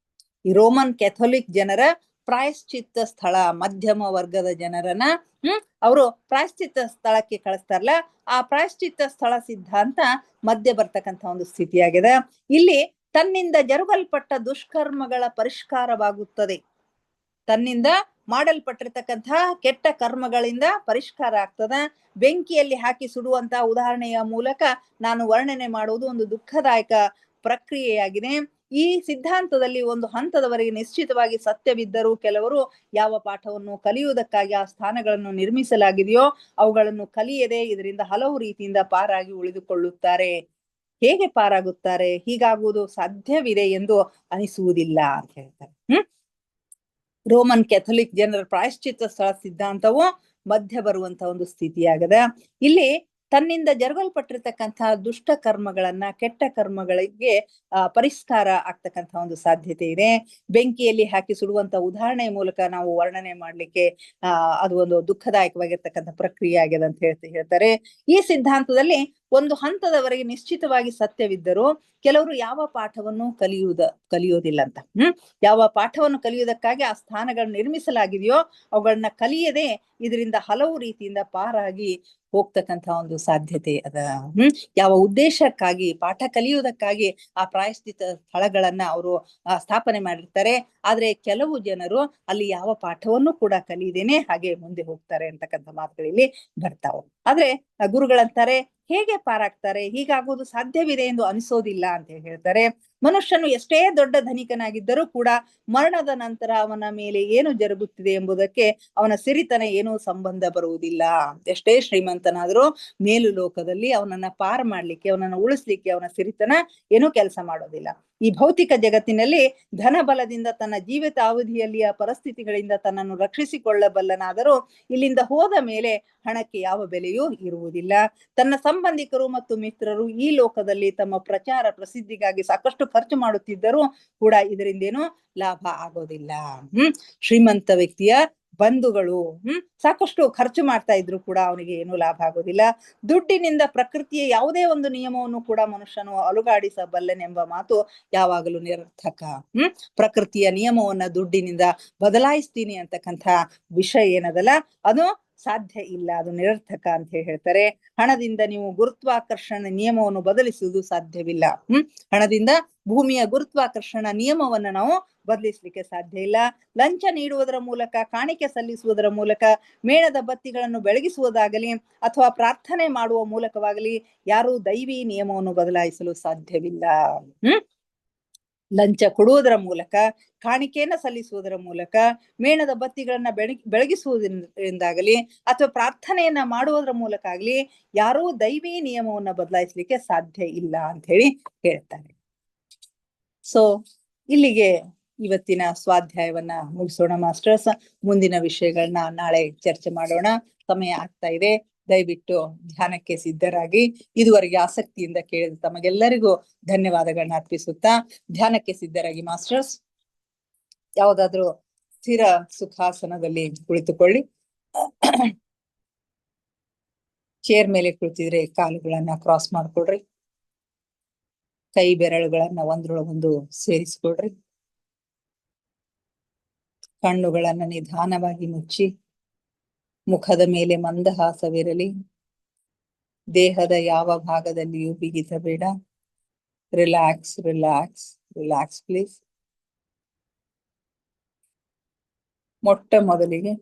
ಈ ರೋಮನ್ ಕ್ಯಾಥೋಲಿಕ್ ಜನರ ಪ್ರಾಯಶ್ಚಿತ್ತ ಸ್ಥಳ, ಮಧ್ಯಮ ವರ್ಗದ ಜನರನ್ನ ಅವರು ಪ್ರಾಯಶ್ಚಿತ್ತ ಸ್ಥಳಕ್ಕೆ ಕಳಿಸ್ತಾರಲ್ಲ, ಆ ಪ್ರಾಯಶ್ಚಿತ್ತ ಸ್ಥಳ ಸಿದ್ಧಾಂತ ಮಧ್ಯ ಬರ್ತಕ್ಕಂಥ ಒಂದು ಸ್ಥಿತಿಯಾಗಿದೆ. ಇಲ್ಲಿ ತನ್ನಿಂದ ಜರುಗಲ್ಪಟ್ಟ ದುಷ್ಕರ್ಮಗಳ ಪರಿಷ್ಕಾರವಾಗುತ್ತದೆ. ತನ್ನಿಂದ ಮಾಡಲ್ಪಟ್ಟಿರ್ತಕ್ಕಂಥ ಕೆಟ್ಟ ಕರ್ಮಗಳಿಂದ ಪರಿಷ್ಕಾರ ಆಗ್ತದ. ಬೆಂಕಿಯಲ್ಲಿ ಹಾಕಿ ಸುಡುವಂತಹ ಉದಾಹರಣೆಯ ಮೂಲಕ ನಾನು ವರ್ಣನೆ ಮಾಡುವುದು ಒಂದು ದುಃಖದಾಯಕ ಪ್ರಕ್ರಿಯೆಯಾಗಿದೆ. ಈ ಸಿದ್ಧಾಂತದಲ್ಲಿ ಒಂದು ಹಂತದವರೆಗೆ ನಿಶ್ಚಿತವಾಗಿ ಸತ್ಯವಿದ್ದರೂ ಕೆಲವರು ಯಾವ ಪಾಠವನ್ನು ಕಲಿಯುವುದಕ್ಕಾಗಿ ಆ ಸ್ಥಾನಗಳನ್ನು ನಿರ್ಮಿಸಲಾಗಿದೆಯೋ ಅವುಗಳನ್ನು ಕಲಿಯದೆ ಇದರಿಂದ ಹಲವು ರೀತಿಯಿಂದ ಪಾರಾಗಿ ಉಳಿದುಕೊಳ್ಳುತ್ತಾರೆ. ಹೇಗೆ ಪಾರಾಗುತ್ತಾರೆ? ಹೀಗಾಗುವುದು ಸಾಧ್ಯವಿದೆ ಎಂದು ಅನಿಸುವುದಿಲ್ಲ ಅಂತ ಹೇಳ್ತಾರೆ. ರೋಮನ್ ಕ್ಯಾಥೋಲಿಕ್ ಜನರ ಪ್ರಾಯಶ್ಚಿತ್ತ ಸ್ಥಳ ಸಿದ್ಧಾಂತವು ಮಧ್ಯ ಬರುವಂತ ಒಂದು ಸ್ಥಿತಿಯಾಗದ. ಇಲ್ಲಿ ತನ್ನಿಂದ ಜರುಗಲ್ಪಟ್ಟಿರ್ತಕ್ಕಂತಹ ದುಷ್ಟ ಕರ್ಮಗಳನ್ನ, ಕೆಟ್ಟ ಕರ್ಮಗಳಿಗೆ ಪರಿಷ್ಕಾರ ಆಗ್ತಕ್ಕಂಥ ಒಂದು ಸಾಧ್ಯತೆ ಇದೆ. ಬೆಂಕಿಯಲ್ಲಿ ಹಾಕಿ ಸುಡುವಂತ ಉದಾಹರಣೆಯ ಮೂಲಕ ನಾವು ವರ್ಣನೆ ಮಾಡ್ಲಿಕ್ಕೆ ಅದು ಒಂದು ದುಃಖದಾಯಕವಾಗಿರ್ತಕ್ಕಂಥ ಪ್ರಕ್ರಿಯೆ ಆಗಿದೆ ಅಂತ ಹೇಳ್ತಾರೆ. ಈ ಸಿದ್ಧಾಂತದಲ್ಲಿ ಒಂದು ಹಂತದವರೆಗೆ ನಿಶ್ಚಿತವಾಗಿ ಸತ್ಯವಿದ್ದರೂ ಕೆಲವರು ಯಾವ ಪಾಠವನ್ನು ಕಲಿಯೋದಿಲ್ಲ ಅಂತ. ಯಾವ ಪಾಠವನ್ನು ಕಲಿಯುವುದಕ್ಕಾಗಿ ಆ ಸ್ಥಾನಗಳನ್ನು ನಿರ್ಮಿಸಲಾಗಿದೆಯೋ ಅವುಗಳನ್ನ ಕಲಿಯದೆ ಇದರಿಂದ ಹಲವು ರೀತಿಯಿಂದ ಪಾರಾಗಿ ಹೋಗ್ತಕ್ಕಂಥ ಒಂದು ಸಾಧ್ಯತೆ ಅದ. ಯಾವ ಉದ್ದೇಶಕ್ಕಾಗಿ ಪಾಠ ಕಲಿಯುವುದಕ್ಕಾಗಿ ಆ ಪ್ರಾಯಶ್ಚಿತ್ತ ಸ್ಥಳಗಳನ್ನ ಅವರು ಸ್ಥಾಪನೆ ಮಾಡಿರ್ತಾರೆ. ಆದ್ರೆ ಕೆಲವು ಜನರು ಅಲ್ಲಿ ಯಾವ ಪಾಠವನ್ನು ಕೂಡ ಕಲಿಯದೇನೆ ಹಾಗೆ ಮುಂದೆ ಹೋಗ್ತಾರೆ ಅಂತಕ್ಕಂಥ ಮಾತುಗಳಲ್ಲಿ ಬರ್ತಾವ. ಆದ್ರೆ ಗುರುಗಳಂತಾರೆ ಹೇಗೆ ಪಾರಾಗ್ತಾರೆ? ಹೀಗಾಗುವುದು ಸಾಧ್ಯವಿದೆ ಎಂದು ಅನಿಸೋದಿಲ್ಲ ಅಂತ ಹೇಳ್ತಾರೆ. ಮನುಷ್ಯನು ಎಷ್ಟೇ ದೊಡ್ಡ ಧನಿಕನಾಗಿದ್ದರೂ ಕೂಡ ಮರಣದ ನಂತರ ಅವನ ಮೇಲೆ ಏನು ಜರುಗುತ್ತಿದೆ ಎಂಬುದಕ್ಕೆ ಅವನ ಸಿರಿತನ ಏನೂ ಸಂಬಂಧ ಬರುವುದಿಲ್ಲ. ಎಷ್ಟೇ ಶ್ರೀಮಂತನಾದ್ರೂ ಮೇಲು ಲೋಕದಲ್ಲಿ ಅವನನ್ನ ಪಾರ್ ಮಾಡ್ಲಿಕ್ಕೆ, ಅವನನ್ನ ಉಳಿಸ್ಲಿಕ್ಕೆ ಅವನ ಸಿರಿತನ ಏನೂ ಕೆಲಸ ಮಾಡೋದಿಲ್ಲ. ಈ ಭೌತಿಕ ಜಗತ್ತಿನಲ್ಲಿ ಧನ ಬಲದಿಂದ ತನ್ನ ಜೀವಿತ ಅವಧಿಯಲ್ಲಿಯ ಪರಿಸ್ಥಿತಿಗಳಿಂದ ತನ್ನನ್ನು ರಕ್ಷಿಸಿಕೊಳ್ಳಬಲ್ಲನಾದರೂ ಇಲ್ಲಿಂದ ಹೋದ ಮೇಲೆ ಹಣಕ್ಕೆ ಯಾವ ಬೆಲೆಯೂ ಇರುವುದಿಲ್ಲ. ತನ್ನ ಸಂಬಂಧಿಕರು ಮತ್ತು ಮಿತ್ರರು ಈ ಲೋಕದಲ್ಲಿ ತಮ್ಮ ಪ್ರಚಾರ ಪ್ರಸಿದ್ಧಿಗಾಗಿ ಸಾಕಷ್ಟು ಖರ್ಚು ಮಾಡುತ್ತಿದ್ದರೂ ಕೂಡ ಇದರಿಂದೇನೂ ಲಾಭ ಆಗೋದಿಲ್ಲ. ಶ್ರೀಮಂತ ವ್ಯಕ್ತಿಯ ಬಂಧುಗಳು ಸಾಕಷ್ಟು ಖರ್ಚು ಮಾಡ್ತಾ ಇದ್ರು ಕೂಡ ಅವನಿಗೆ ಏನು ಲಾಭ ಆಗೋದಿಲ್ಲ. ದುಡ್ಡಿನಿಂದ ಪ್ರಕೃತಿಯ ಯಾವುದೇ ಒಂದು ನಿಯಮವನ್ನು ಕೂಡ ಮನುಷ್ಯನು ಅಲುಗಾಡಿಸಬಲ್ಲನೆಂಬ ಮಾತು ಯಾವಾಗಲೂ ನಿರರ್ಥಕ. ಪ್ರಕೃತಿಯ ನಿಯಮವನ್ನ ದುಡ್ಡಿನಿಂದ ಬದಲಾಯಿಸ್ತೀನಿ ಅಂತಕ್ಕಂಥ ವಿಷಯ ಏನದಲ್ಲ ಅದು ಸಾಧ್ಯ ಇಲ್ಲ, ಅದು ನಿರರ್ಥಕ ಅಂತ ಹೇಳ್ತಾರೆ. ಹಣದಿಂದ ನೀವು ಗುರುತ್ವಾಕರ್ಷಣ ನಿಯಮವನ್ನು ಬದಲಿಸುವುದು ಸಾಧ್ಯವಿಲ್ಲ. ಹಣದಿಂದ ಭೂಮಿಯ ಗುರುತ್ವಾಕರ್ಷಣ ನಿಯಮವನ್ನ ನಾವು ಬದಲಿಸ್ಲಿಕ್ಕೆ ಸಾಧ್ಯ ಇಲ್ಲ. ಲಂಚ ನೀಡುವುದರ ಮೂಲಕ, ಕಾಣಿಕೆ ಸಲ್ಲಿಸುವುದರ ಮೂಲಕ, ಮೇಣದ ಬತ್ತಿಗಳನ್ನು ಬೆಳಗಿಸುವುದಾಗಲಿ ಅಥವಾ ಪ್ರಾರ್ಥನೆ ಮಾಡುವ ಮೂಲಕವಾಗಲಿ ಯಾರೂ ದೈವಿ ನಿಯಮವನ್ನು ಬದಲಾಯಿಸಲು ಸಾಧ್ಯವಿಲ್ಲ. ಲಂಚ ಕೊಡುವುದರ ಮೂಲಕ, ಕಾಣಿಕೆಯನ್ನ ಸಲ್ಲಿಸುವುದರ ಮೂಲಕ, ಮೇಣದ ಬತ್ತಿಗಳನ್ನ ಬೆಳಗಿಸುವುದರಿಂದಾಗಲಿ ಅಥವಾ ಪ್ರಾರ್ಥನೆಯನ್ನ ಮಾಡುವುದರ ಮೂಲಕ ಆಗಲಿ ಯಾರೂ ದೈವಿ ನಿಯಮವನ್ನ ಬದಲಾಯಿಸಲಿಕ್ಕೆ ಸಾಧ್ಯ ಇಲ್ಲ ಅಂತ ಹೇಳಿ ಹೇಳ್ತಾರೆ. ಸೊ ಇಲ್ಲಿಗೆ ಇವತ್ತಿನ ಸ್ವಾಧ್ಯಾಯವನ್ನ ಮುಗಿಸೋಣ ಮಾಸ್ಟರ್ಸ್. ಮುಂದಿನ ವಿಷಯಗಳನ್ನ ನಾಳೆ ಚರ್ಚೆ ಮಾಡೋಣ. ಸಮಯ ಆಗ್ತಾ ಇದೆ. ದಯವಿಟ್ಟು ಧ್ಯಾನಕ್ಕೆ ಸಿದ್ಧರಾಗಿ. ಇದುವರೆಗೆ ಆಸಕ್ತಿಯಿಂದ ಕೇಳಿದ ತಮಗೆಲ್ಲರಿಗೂ ಧನ್ಯವಾದಗಳನ್ನ ಅರ್ಪಿಸುತ್ತಾ ಧ್ಯಾನಕ್ಕೆ ಸಿದ್ಧರಾಗಿ ಮಾಸ್ಟರ್ಸ್. ಯಾವುದಾದ್ರೂ ಸ್ಥಿರ ಸುಖಾಸನದಲ್ಲಿ ಕುಳಿತುಕೊಳ್ಳಿ. ಚೇರ್ ಮೇಲೆ ಕುಳಿತಿದ್ರೆ ಕಾಲುಗಳನ್ನ ಕ್ರಾಸ್ ಮಾಡ್ಕೊಳ್ರಿ. ಕೈ ಬೆರಳುಗಳನ್ನ ಒಂದ್ರೊಳಗೊಂದು ಸೇರಿಸ್ಕೊಳ್ರಿ. ಕಣ್ಣುಗಳನ್ನ ನಿಧಾನವಾಗಿ ಮುಚ್ಚಿ ಮುಖದ ಮೇಲೆ ಮಂದಹಾಸವಿರಲಿ. ದೇಹದ ಯಾವ ಭಾಗದಲ್ಲಿಯೂ ಬಿಗಿತ ಬೇಡ. Relax relax relax please. ಮೊಟ್ಟ ಮೊದಲಿಗೆ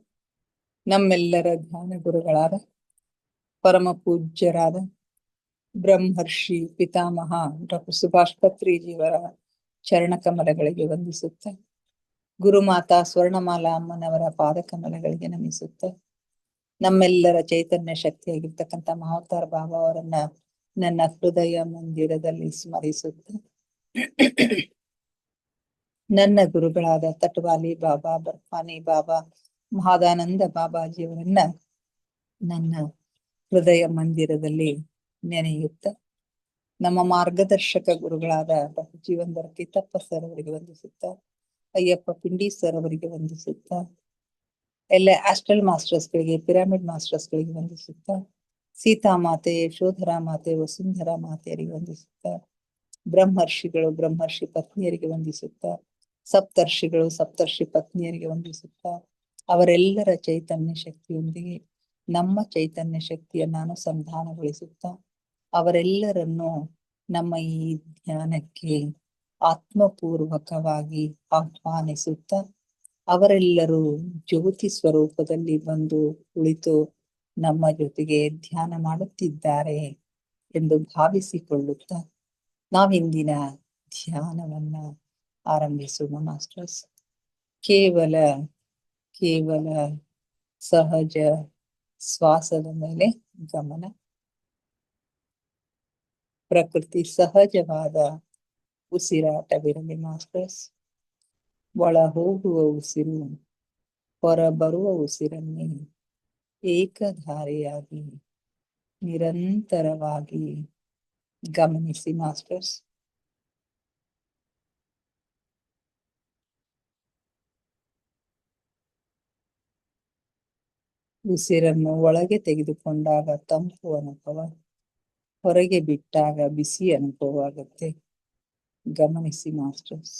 ನಮ್ಮೆಲ್ಲರ ಧ್ಯಾನ ಗುರುಗಳಾದ ಪರಮ ಪೂಜ್ಯರಾದ ಬ್ರಹ್ಮರ್ಷಿ ಪಿತಾಮಹ ಡಾಕ್ಟರ್ ಸುಭಾಷ್ ಪತ್ರಿಜಿಯವರ ಚರಣ ಕಮಲಗಳಿಗೆ ವಂದಿಸುತ್ತ, ಗುರುಮಾತಾ ಸ್ವರ್ಣಮಾಲಾ ಅಮ್ಮನವರ ಪಾದ ಕಮಲಗಳಿಗೆ ನಮಿಸುತ್ತ, ನಮ್ಮೆಲ್ಲರ ಚೈತನ್ಯ ಶಕ್ತಿಯಾಗಿರ್ತಕ್ಕಂಥ ಮಹಾವತಾರ ಬಾಬಾ ಅವರನ್ನ ನನ್ನ ಹೃದಯ ಮಂದಿರದಲ್ಲಿ ಸ್ಮರಿಸುತ್ತ, ನನ್ನ ಗುರುಗಳಾದ ತಟ್ವಾಲಿ ಬಾಬಾ, ಬರ್ಫಾನಿ ಬಾಬಾ, ಮಹಾದಾನಂದ ಬಾಬಾಜಿಯವರನ್ನ ನನ್ನ ಹೃದಯ ಮಂದಿರದಲ್ಲಿ ನೆನೆಯುತ್ತ, ನಮ್ಮ ಮಾರ್ಗದರ್ಶಕ ಗುರುಗಳಾದ ಡಾಕ್ಟರ್ ಜೀವನ್ಧರ್ ಕಿತ್ತಪ್ಪ ಸರ್ ಅವರಿಗೆ ವಂದಿಸುತ್ತ, ಅಯ್ಯಪ್ಪ ಪಿಂಡಿ ಸರ್ ಅವರಿಗೆ ವಂದಿಸುತ್ತ, ಎಲ್ಲ ಆಸ್ಟ್ರಲ್ ಮಾಸ್ಟರ್ಸ್ಗಳಿಗೆ, ಪಿರಾಮಿಡ್ ಮಾಸ್ಟರ್ಸ್ಗಳಿಗೆ ವಂದಿಸುತ್ತ, ಸೀತಾಮಾತೆ, ಯಶೋಧರಾ ಮಾತೆ, ವಸುಂಧರಾ ಮಾತೆಯರಿಗೆ ವಂದಿಸುತ್ತ, ಬ್ರಹ್ಮರ್ಷಿಗಳು, ಬ್ರಹ್ಮರ್ಷಿ ಪತ್ನಿಯರಿಗೆ ವಂದಿಸುತ್ತ, ಸಪ್ತರ್ಷಿಗಳು, ಸಪ್ತರ್ಷಿ ಪತ್ನಿಯರಿಗೆ ವಂದಿಸುತ್ತ, ಅವರೆಲ್ಲರ ಚೈತನ್ಯ ಶಕ್ತಿಯೊಂದಿಗೆ ನಮ್ಮ ಚೈತನ್ಯ ಶಕ್ತಿಯನ್ನು ಅನುಸಂಧಾನಗೊಳಿಸುತ್ತ, ಅವರೆಲ್ಲರನ್ನು ನಮ್ಮ ಈ ಧ್ಯಾನಕ್ಕೆ ಆತ್ಮಪೂರ್ವಕವಾಗಿ ಆಹ್ವಾನಿಸುತ್ತ, ಅವರೆಲ್ಲರೂ ಜ್ಯೋತಿ ಸ್ವರೂಪದಲ್ಲಿ ಬಂದು ಕುಳಿತು ನಮ್ಮ ಜೊತೆಗೆ ಧ್ಯಾನ ಮಾಡುತ್ತಿದ್ದಾರೆ ಎಂದು ಭಾವಿಸಿಕೊಳ್ಳುತ್ತ ನಾವಿಂದಿನ ಧ್ಯಾನವನ್ನ ಆರಂಭಿಸೋಣ ಮಾಸ್ಟರ್ಸ್. ಕೇವಲ ಸಹಜ ಶ್ವಾಸದ ಮೇಲೆ ಗಮನ. ಪ್ರಕೃತಿ ಸಹಜವಾದ ಉಸಿರಾಟವಿರಲಿ ಮಾಸ್ಟರ್ಸ್. ಒಳ ಹೋಗುವ ಉಸಿರು, ಹೊರ ಬರುವ ಉಸಿರನ್ನೇ ಏಕಧಾರೆಯಾಗಿ ನಿರಂತರವಾಗಿ ಗಮನಿಸಿ ಮಾಸ್ಟರ್ಸ್. ಉಸಿರನ್ನು ಒಳಗೆ ತೆಗೆದುಕೊಂಡಾಗ ತಂಪು ಅನುಭವ, ಹೊರಗೆ ಬಿಟ್ಟಾಗ ಬಿಸಿ ಅನುಭವ ಆಗುತ್ತೆ. ಗಮನಿಸಿ ಮಾಸ್ಟರ್ಸ್.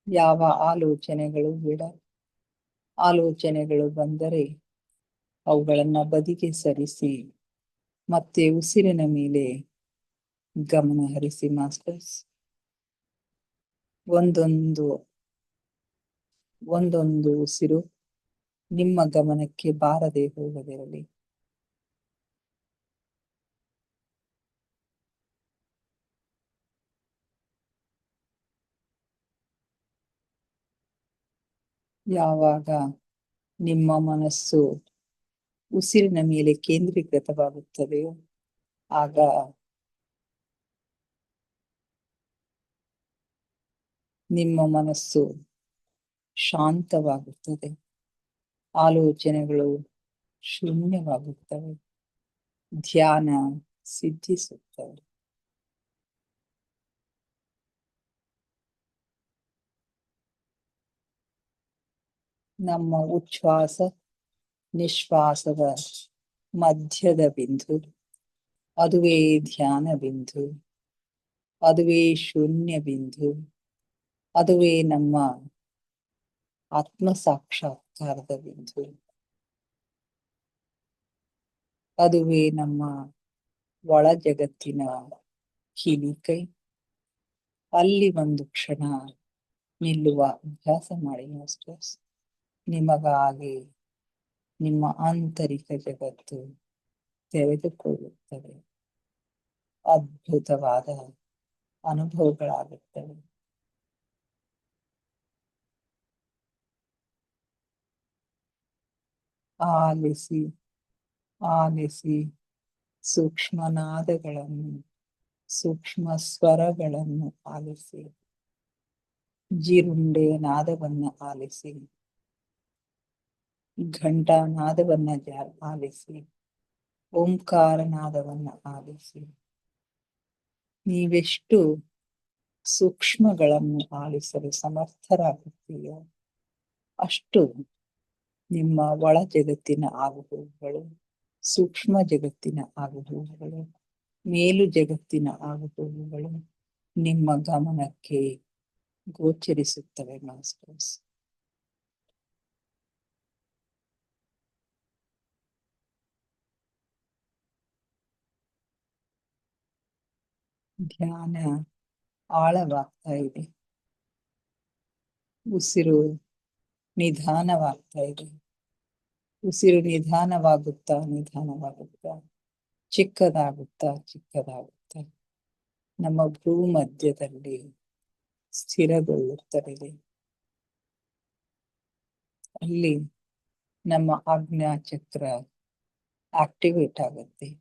ಯಾವ ಆಲೋಚನೆಗಳು ಬೇಡ. ಆಲೋಚನೆಗಳು ಬಂದರೆ ಅವುಗಳನ್ನ ಬದಿಗೆ ಸರಿಸಿ ಮತ್ತೆ ಉಸಿರಿನ ಮೇಲೆ ಗಮನ ಹರಿಸಿ ಮಾಸ್ಟರ್ಸ್. ಒಂದೊಂದು ಉಸಿರು ನಿಮ್ಮ ಗಮನಕ್ಕೆ ಬಾರದೆ ಹೋಗದಿರಲಿ. ಯಾವಾಗ ನಿಮ್ಮ ಮನಸ್ಸು ಉಸಿರಿನ ಮೇಲೆ ಕೇಂದ್ರೀಕೃತವಾಗುತ್ತದೆಯೋ ಆಗ ನಿಮ್ಮ ಮನಸ್ಸು ಶಾಂತವಾಗುತ್ತದೆ, ಆಲೋಚನೆಗಳು ಶೂನ್ಯವಾಗುತ್ತವೆ, ಧ್ಯಾನ ಸಿದ್ಧಿಸುತ್ತವೆ. ನಮ್ಮ ಉಚ್ಛ್ವಾಸ ನಿಶ್ವಾಸದ ಮಧ್ಯದ ಬಿಂದು, ಅದುವೇ ಧ್ಯಾನ ಬಿಂದು, ಅದುವೇ ಶೂನ್ಯ ಬಿಂದು, ಅದುವೇ ನಮ್ಮ ಆತ್ಮ ಸಾಕ್ಷಾತ್ಕಾರದ ಬಿಂದು. ಅದುವೇ ನಮ್ಮ ಒಳ ಜಗತ್ತಿನ ಕೀಲಿಕೈ. ಅಲ್ಲಿ ಒಂದು ಕ್ಷಣ ನಿಲ್ಲುವ ಅಭ್ಯಾಸ ಮಾಡಿ ಮಾಸ್ಟರ್ಸ್. ನಿಮಗಾಗಿ ನಿಮ್ಮ ಆಂತರಿಕ ಜಗತ್ತು ತೆರೆದುಕೊಳ್ಳುತ್ತದೆ. ಅದ್ಭುತವಾದ ಅನುಭವಗಳಾಗುತ್ತವೆ. ಆಲಿಸಿ ಆಲಿಸಿ ಸೂಕ್ಷ್ಮ ನಾದಗಳನ್ನು, ಸೂಕ್ಷ್ಮ ಸ್ವರಗಳನ್ನು ಆಲಿಸಿ. ಜೀರುಂಡೆ ನಾದವನ್ನ ಆಲಿಸಿ, ಘಂಟಾ ನಾದವನ್ನ ಆಲಿಸಿ, ಓಂಕಾರ ನಾದವನ್ನ ಆಲಿಸಿ. ನೀವೆಷ್ಟು ಸೂಕ್ಷ್ಮಗಳನ್ನು ಆಲಿಸಲು ಸಮರ್ಥರಾಗುತ್ತೀಯೋ ಅಷ್ಟು ನಿಮ್ಮ ಒಳ ಜಗತ್ತಿನ ಆಗುಹೋಗುಗಳು, ಸೂಕ್ಷ್ಮ ಜಗತ್ತಿನ ಆಗುಹೋಗುಗಳು, ಮೇಲು ಜಗತ್ತಿನ ಆಗುಹೋಗುಗಳು ನಿಮ್ಮ ಗಮನಕ್ಕೆ ಗೋಚರಿಸುತ್ತವೆ ಮಾಸ್ಟರ್ಸ್. ಧ್ಯಾನ ಆಳವಾಗ್ತಾ ಇದೆ. ಉಸಿರು ನಿಧಾನವಾಗ್ತಾ ಇದೆ. ಉಸಿರು ನಿಧಾನವಾಗುತ್ತಾ ನಿಧಾನವಾಗುತ್ತಾ ಚಿಕ್ಕದಾಗುತ್ತಾ ನಮ್ಮ ಭೂ ಮಧ್ಯದಲ್ಲಿ ಸ್ಥಿರಗೊಳ್ಳುತ್ತದೆ. ಅಲ್ಲಿ ನಮ್ಮ ಆಜ್ಞಾ ಚಕ್ರ ಆಕ್ಟಿವೇಟ್ ಆಗುತ್ತೆ.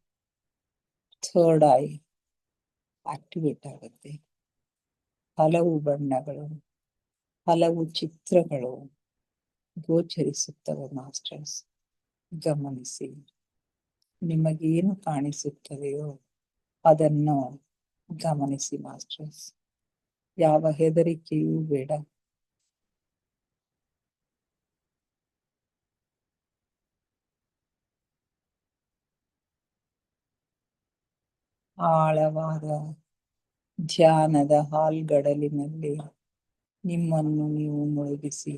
ಥರ್ಡ್ ಐ ಆಕ್ಟಿವೇಟ್ ಆಗುತ್ತೆ. ಹಲವು ಬಣ್ಣಗಳು, ಹಲವು ಚಿತ್ರಗಳು ಗೋಚರಿಸುತ್ತವೆ ಮಾಸ್ಟರ್ಸ್. ಗಮನಿಸಿ. ನಿಮಗೇನು ಕಾಣಿಸುತ್ತದೆಯೋ ಅದನ್ನು ಗಮನಿಸಿ ಮಾಸ್ಟರ್ಸ್. ಯಾವ ಹೆದರಿಕೆಯೂ ಬೇಡ. ಆಳವಾದ ಧ್ಯಾನದ ಹಾಲ್ಗಡಲಿನಲ್ಲಿ ನಿಮ್ಮನ್ನು ನೀವು ಮುಳುಗಿಸಿ.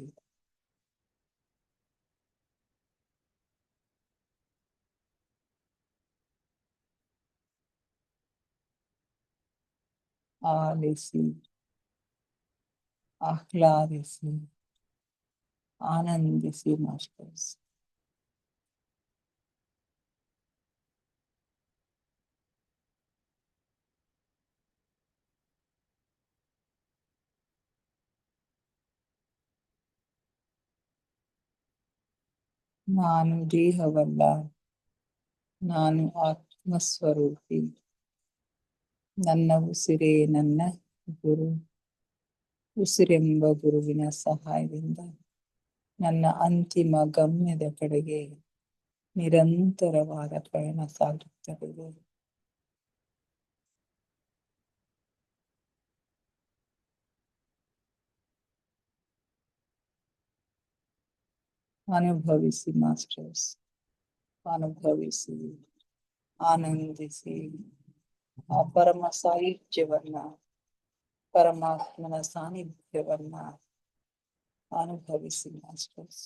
ಆಲಿಸಿ, ಆಹ್ಲಾದಿಸಿ, ಆನಂದಿಸಿ ಮಾಸ್ಟರ್ಸ್. ನಾನು ದೇಹವಲ್ಲ, ನಾನು ಆತ್ಮಸ್ವರೂಪಿ. ನನ್ನ ಉಸಿರೇ ನನ್ನ ಗುರು. ಉಸಿರೆಂಬ ಗುರುವಿನ ಸಹಾಯದಿಂದ ನನ್ನ ಅಂತಿಮ ಗಮ್ಯದ ಕಡೆಗೆ ನಿರಂತರವಾದ ಪಯಣ ಸಾಗುತ್ತದೆ. ಅನುಭವಿಸಿ ಮಾಸ್ಟರ್ಸ್, ಅನುಭವಿಸಿ, ಆನಂದಿಸಿ. ಆ ಪರಮ ಸಾಹಿತ್ಯವನ್ನ, ಪರಮಾತ್ಮನ ಸಾನ್ನಿಧ್ಯವನ್ನ ಅನುಭವಿಸಿ ಮಾಸ್ಟರ್ಸ್.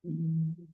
ಹ್ಮ್.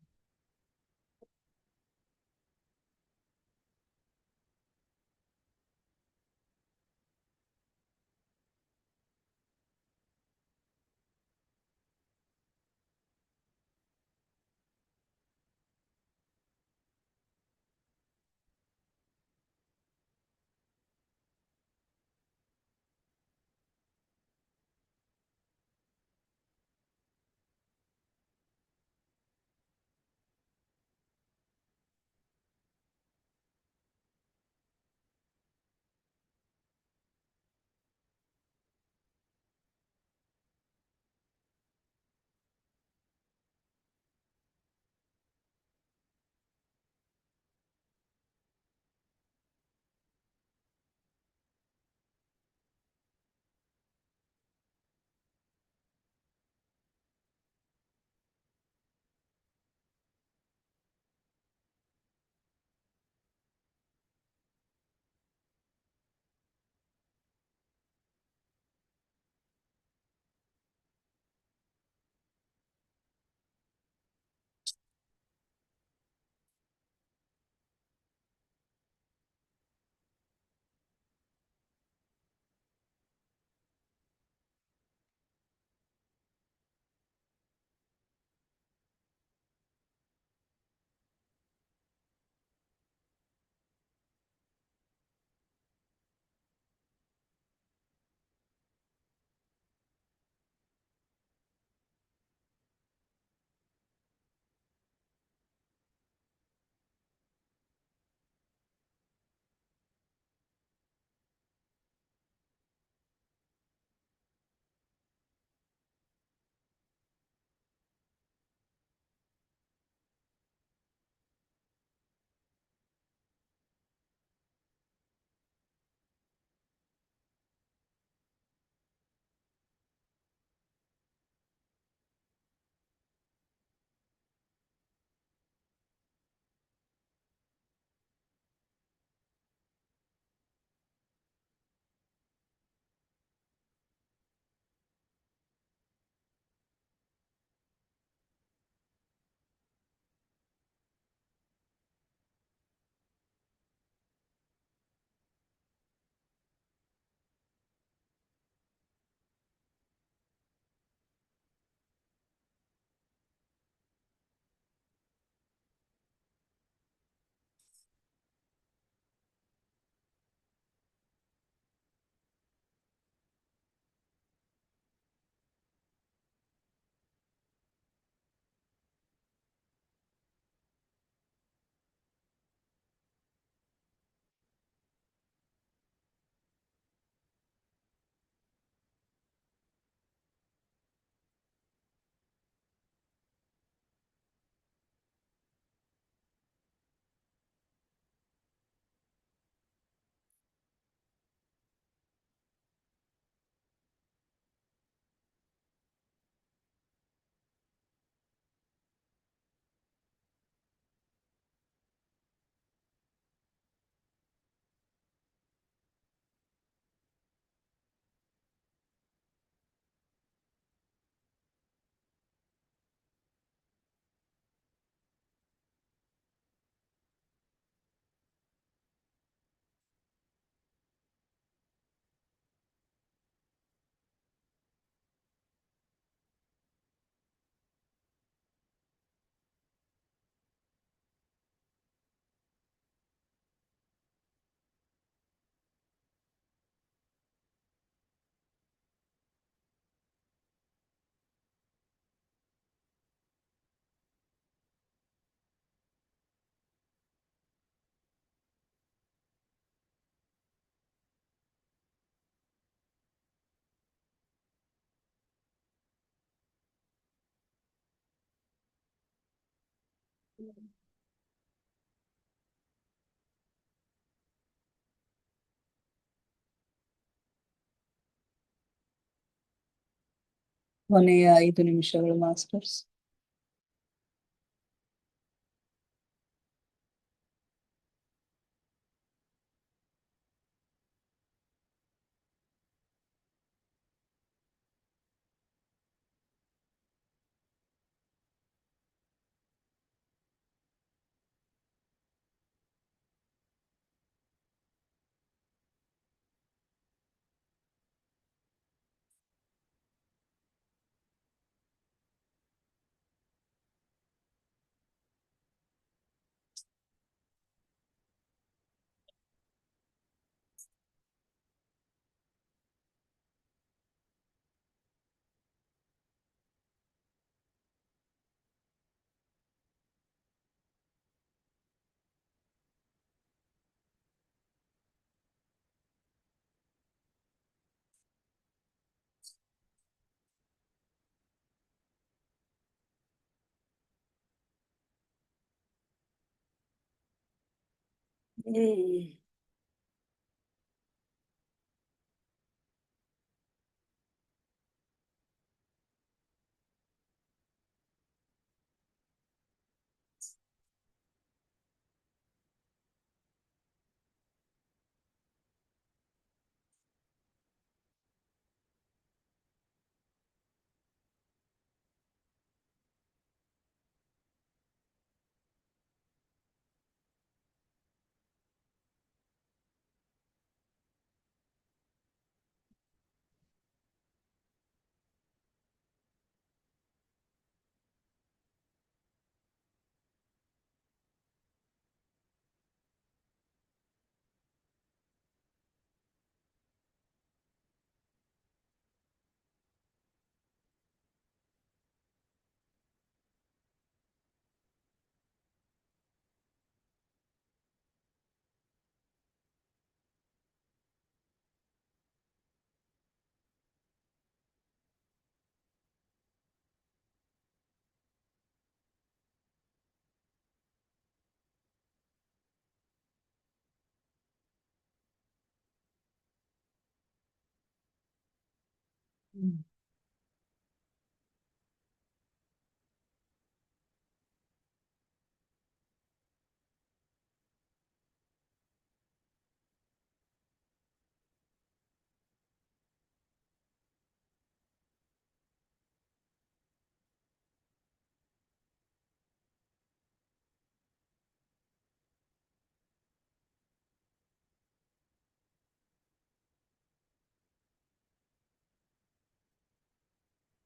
ಕೊನೆಯ 5 ನಿಮಿಷಗಳು ಮಾಸ್ಟರ್ಸ್.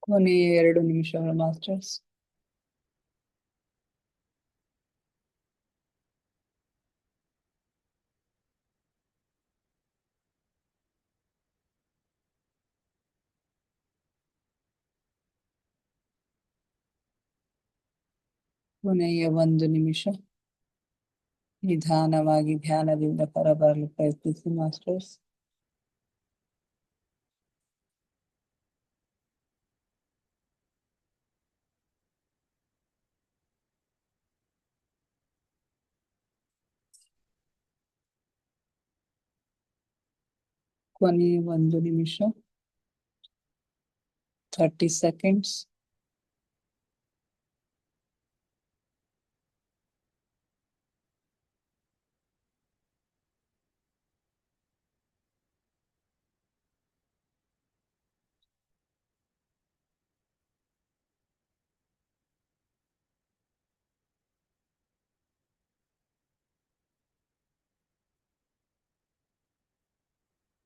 ಕೊನೆಯ 2 ನಿಮಿಷಗಳು ಮಾಸ್ಟರ್ಸ್. ಕೊನೆಯ 1 ನಿಮಿಷ. ನಿಧಾನವಾಗಿ ಧ್ಯಾನದಿಂದ ಹೊರಬರಲು ಪ್ರಯತ್ನಿಸಿ ಮಾಸ್ಟರ್ಸ್. ಕೊನೆಯ 1 ನಿಮಿಷ. 30 seconds.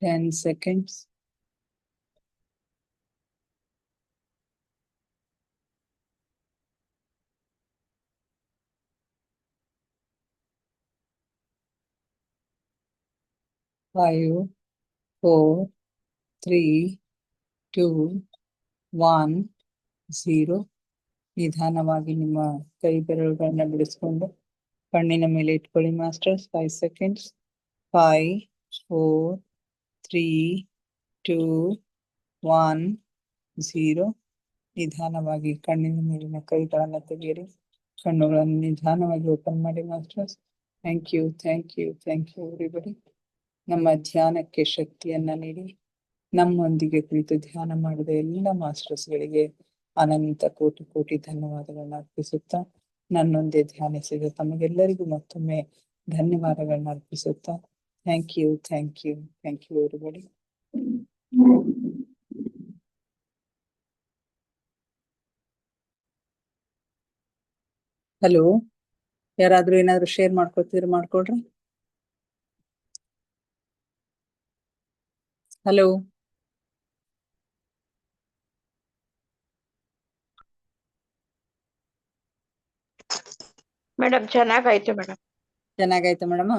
Ten seconds. Five, 4, 3, 2, 1, 0. ನಿಧಾನವಾಗಿ ನಿಮ್ಮ ಕೈ ಬೆರಳುಗಳನ್ನ ಬಿಡಿಸ್ಕೊಂಡು ಕಣ್ಣಿನ ಮೇಲೆ ಇಟ್ಕೊಳ್ಳಿ ಮಾಸ್ಟರ್ಸ್. 5 seconds. 5, 4, 3, 2, 1, 0. ನಿಧಾನವಾಗಿ ಕಣ್ಣಿನ ಮೇಲಿನ ಕೈಗಳನ್ನ ತೆಗೆಯಿರಿ. ಕಣ್ಣುಗಳನ್ನು ನಿಧಾನವಾಗಿ ಓಪನ್ ಮಾಡಿ masters. Thank you, thank you, thank you everybody. ನಮ್ಮ ಧ್ಯಾನಕ್ಕೆ ಶಕ್ತಿಯನ್ನ ನೀಡಿ ನಮ್ಮೊಂದಿಗೆ ಕುಳಿತು ಧ್ಯಾನ ಮಾಡಿದ ಎಲ್ಲ ಮಾಸ್ಟರ್ಸ್ಗಳಿಗೆ ಅನಂತ ಕೋಟಿ ಕೋಟಿ ಧನ್ಯವಾದಗಳನ್ನ ಅರ್ಪಿಸುತ್ತಾ, ನನ್ನೊಂದೇ ಧ್ಯಾನಿಸಿದ ತಮಗೆಲ್ಲರಿಗೂ ಮತ್ತೊಮ್ಮೆ ಧನ್ಯವಾದಗಳನ್ನ ಅರ್ಪಿಸುತ್ತಾ, thank you, thank you, thank you everybody. Hello, ಯಾರಾದ್ರೂ ಏನಾದ್ರು ಶೇರ್ ಮಾಡ್ಕೊಳ್ರಿ. ಹಲೋ ಮೇಡಮ್, ಚೆನ್ನಾಗಾಯ್ತು ಮೇಡಮ್. ಚೆನ್ನಾಗಾಯ್ತು ಮೇಡಮ್.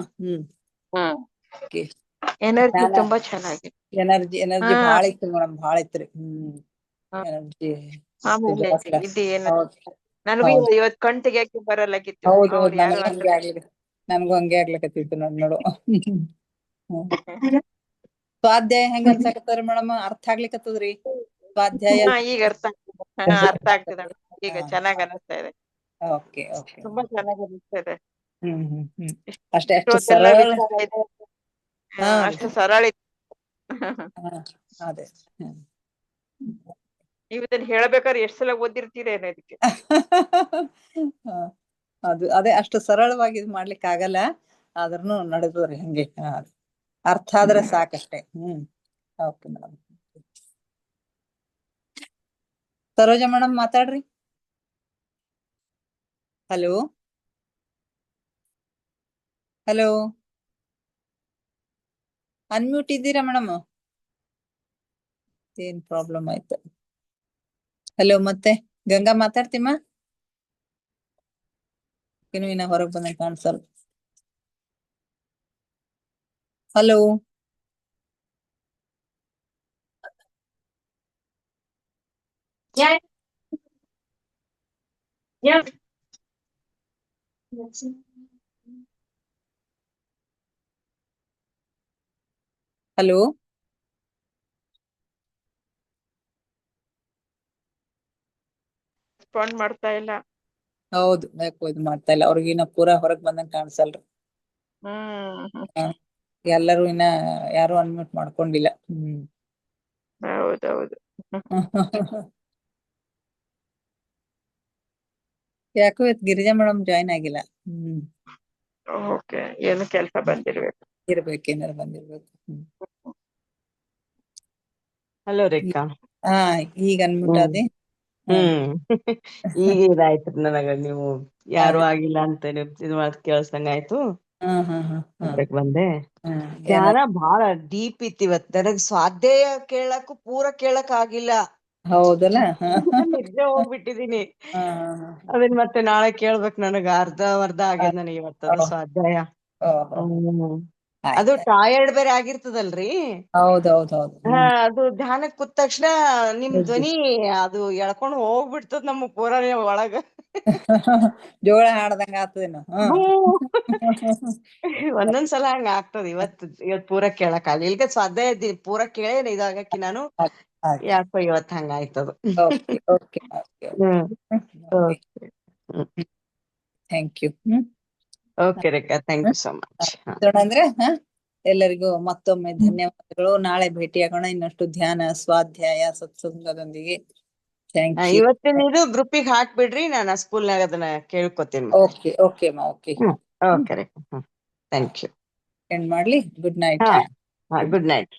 ಎನರ್ಜಿ ತುಂಬಾ ಚೆನ್ನಾಗಿದೆ. ಎನರ್ಜಿ ಬಹಳ ಇತ್ತು ಮೇಡಮ್, ಬಹಳ ಇತ್ರಿ. ಎನರ್ಜಿ ನನಗೂ ಇವತ್ತು ಕಣ್ ತೆಗಿಯಕ್ಕೆ ಬರಲಾಗಿತ್ತು. ಹೌದು, ನನ್ಗೂ ಹಂಗೆ ಆಗ್ಲಕತ್ತಿತ್ತು ನೋಡು. ಸ್ವಾಧ್ಯಾಯ ಹೆಂಗ ಅನ್ಸಕತ್ತದ್ರಿ ಮೇಡಮ್? ಅರ್ಥ ಆಗ್ಲಿಕತ್ತದ್ರಿ ಸ್ವಾಧ್ಯಾಯ? ಈಗ ಅರ್ಥ ಆಗ್ತದೆ. ಈಗ ಚೆನ್ನಾಗ್ ಅನಿಸ್ತಾ ಇದೆ. Okay, okay. ತುಂಬಾ ಚೆನ್ನಾಗಿ ಅನಿಸ್ತಾ ಇದೆ. ಅಷ್ಟೇ, ಅಷ್ಟು ಇಷ್ಟೊಂದೆಲ್ಲ ಸರಳ. ವಿಚಾರ ಇದೆ. ಹಾ ರೀ. ಅಷ್ಟು ಸರಳ ಇತ್ತು. ಹಾ, ಅದೇ. ಹ್ಮ್. ನೀವ್ ಇದನ್ನ ಹೇಳ್ಬೇಕಾದ್ರೆ ಎಷ್ಟ್ ಸಲ ಓದಿರ್ತೀರೇನೋ ಇದಕ್ಕೆ. ಹಾ, ಅದೇ ಅಷ್ಟು ಸರಳವಾಗಿ ಇದ್ ಮಾಡ್ಲಿಕ್ಕೆ ಆಗಲ್ಲ, ಆದ್ರೂ ನಡೆದ್ರಿ ಹಂಗೆ. ಅರ್ಥ ಆದ್ರೆ ಸಾಕಷ್ಟೇ. Okay madam. ಸರೋಜಾ ಮೇಡಮ್ ಮಾತಾಡ್ರಿ. ಹಲೋ ಹಲೋ, ಅನ್ಮ್ಯೂಟ್ ಇದ್ದೀರಾ ಮೇಡಮ್? ಏನ್ ಪ್ರಾಬ್ಲಮ್ ಆಯ್ತು? ಹಲೋ, ಮತ್ತೆ ಗಂಗಾ ಮಾತಾಡ್ತೀಮ್ಮ? ಇನ್ನ ಹೊರಗ್ ಬಂದ ಕಾಣ್ಸಲ್. ಹಲೋ ಹಲೋ, ರೆಸ್ಪಾಂಡ್ ಮಾಡ್ತಾ ಇಲ್ಲ. ಹೌದು, ಯಾಕೋ ಇದು ಮಾಡ್ತಾ ಇಲ್ಲ. ಅವ್ರಿಗಿನ್ನ ಪೂರಾ ಹೊರಗ್ ಬಂದಂಗ ಕಾಣ್ಸಲ್ರಿ. ಎಲ್ಲರೂ ಇನ್ನ ಯಾರು ಅನ್ಮ್ಯೂಟ್ ಮಾಡ್ಕೊಂಡಿಲ್ಲ. ಹೌದೌದು. ಯಾಕೋ ಇವತ್ತು ಗಿರಿಜಾ ಮೇಡಮ್ ಜಾಯ್ನ್ ಆಗಿಲ್ಲ. ಓಕೆ, ಏನು ಕೆಲ್ಸ ಬಂದಿರ್ಬೇಕು. ಇರ್ಬೇಕೇನಾರು ಬಂದಿರ್ಬೇಕು. ಹಲೋ ರೇಖಾ. ಹಾ, ಈಗ ಅನ್ಮ್ಯೂಟ್ ಅದೇ. ಈಗ ಇದಾಯ್ತು ನನಗ, ನೀವು ಯಾರು ಅದೇ. ಆಗಿಲ್ಲ ಅಂತ ಇದು ಕೇಳಿಸ್ದಂಗ ಆಯ್ತು. ಹೊರಗ್ ಬಂದೆ. ಏನ ಧ್ಯಾನ ಬಹಳ ಡೀಪ್ ಇತ್ತು ಇವತ್. ನನಗ್ ಸ್ವಾಧ್ಯಾಯ ಕೇಳಕ್ಕೂ ಪೂರ ಕೇಳಕ್ ಆಗಿಲ್ಲ. ಹೌದಲ್ಲ. ನಿದ್ದೆ ಹೋಗ್ಬಿಟ್ಟಿದೀನಿ. ಅದನ್ ಮತ್ತೆ ನಾಳೆ ಕೇಳ್ಬೇಕು. ನನಗ ಅರ್ಧ ಆಗ್ಯದ ನನಗೆ ಇವತ್ತದು ಸ್ವಾಧ್ಯಾಯ. ಅದು ಟಯರ್ಡ್ ಬೇರೆ ಆಗಿರ್ತದಲ್ರಿ. ಹೌದೌದೌದು. ಅದು ಧ್ಯಾನಕ್ ಕೂತ ತಕ್ಷಣ ನಿಮ್ ಧ್ವನಿ ಅದು ಎಳ್ಕೊಂಡ್ ಹೋಗ್ಬಿಡ್ತದ ನಮ್ಮ ಪೂರನೇ ಒಳಗ. ಜೋಳ ಹಾಡ್ದಂಗ ಆಗ್ತದೇನು. ಒಂದೊಂದ್ಸಲ ಹಂಗ ಆಗ್ತದ. ಇವತ್ ಪೂರ ಕೇಳಕ್ ಆಗ್ಲಿ. ಇಲ್ಗ ಸ್ವಾಧ್ಯಾಯ ಪೂರ ಕೇಳೇ ಇದಾಗಕ್ಕಿ ನಾನು. ಯಾಕೋ ಇವತ್ ಹಂಗ ಆಯ್ತದ. Thank you. Okay Rekha, thank you so much. ಅಂದ್ರೆ ಎಲ್ಲರಿಗೂ ಮತ್ತೊಮ್ಮೆ ಧನ್ಯವಾದಗಳು. ನಾಳೆ ಭೇಟಿಯಾಗೋಣ ಇನ್ನಷ್ಟು ಧ್ಯಾನ, ಸ್ವಾಧ್ಯಾಯ, ಸತ್ಸಂಗದೊಂದಿಗೆ. Thank you. ಇವತ್ತಿನ ಇದು ಗ್ರೂಪಿಗೆ ಹಾಕ್ಬಿಡ್ರಿ, ನಾನು ಸ್ಕೂಲ್ನಾಗ ಅದನ್ನ ಕೇಳ್ಕೊತೀನಿ. Okay okay Rekha, thank you. End ಮಾಡ್ಲಿ. Good night. Good night.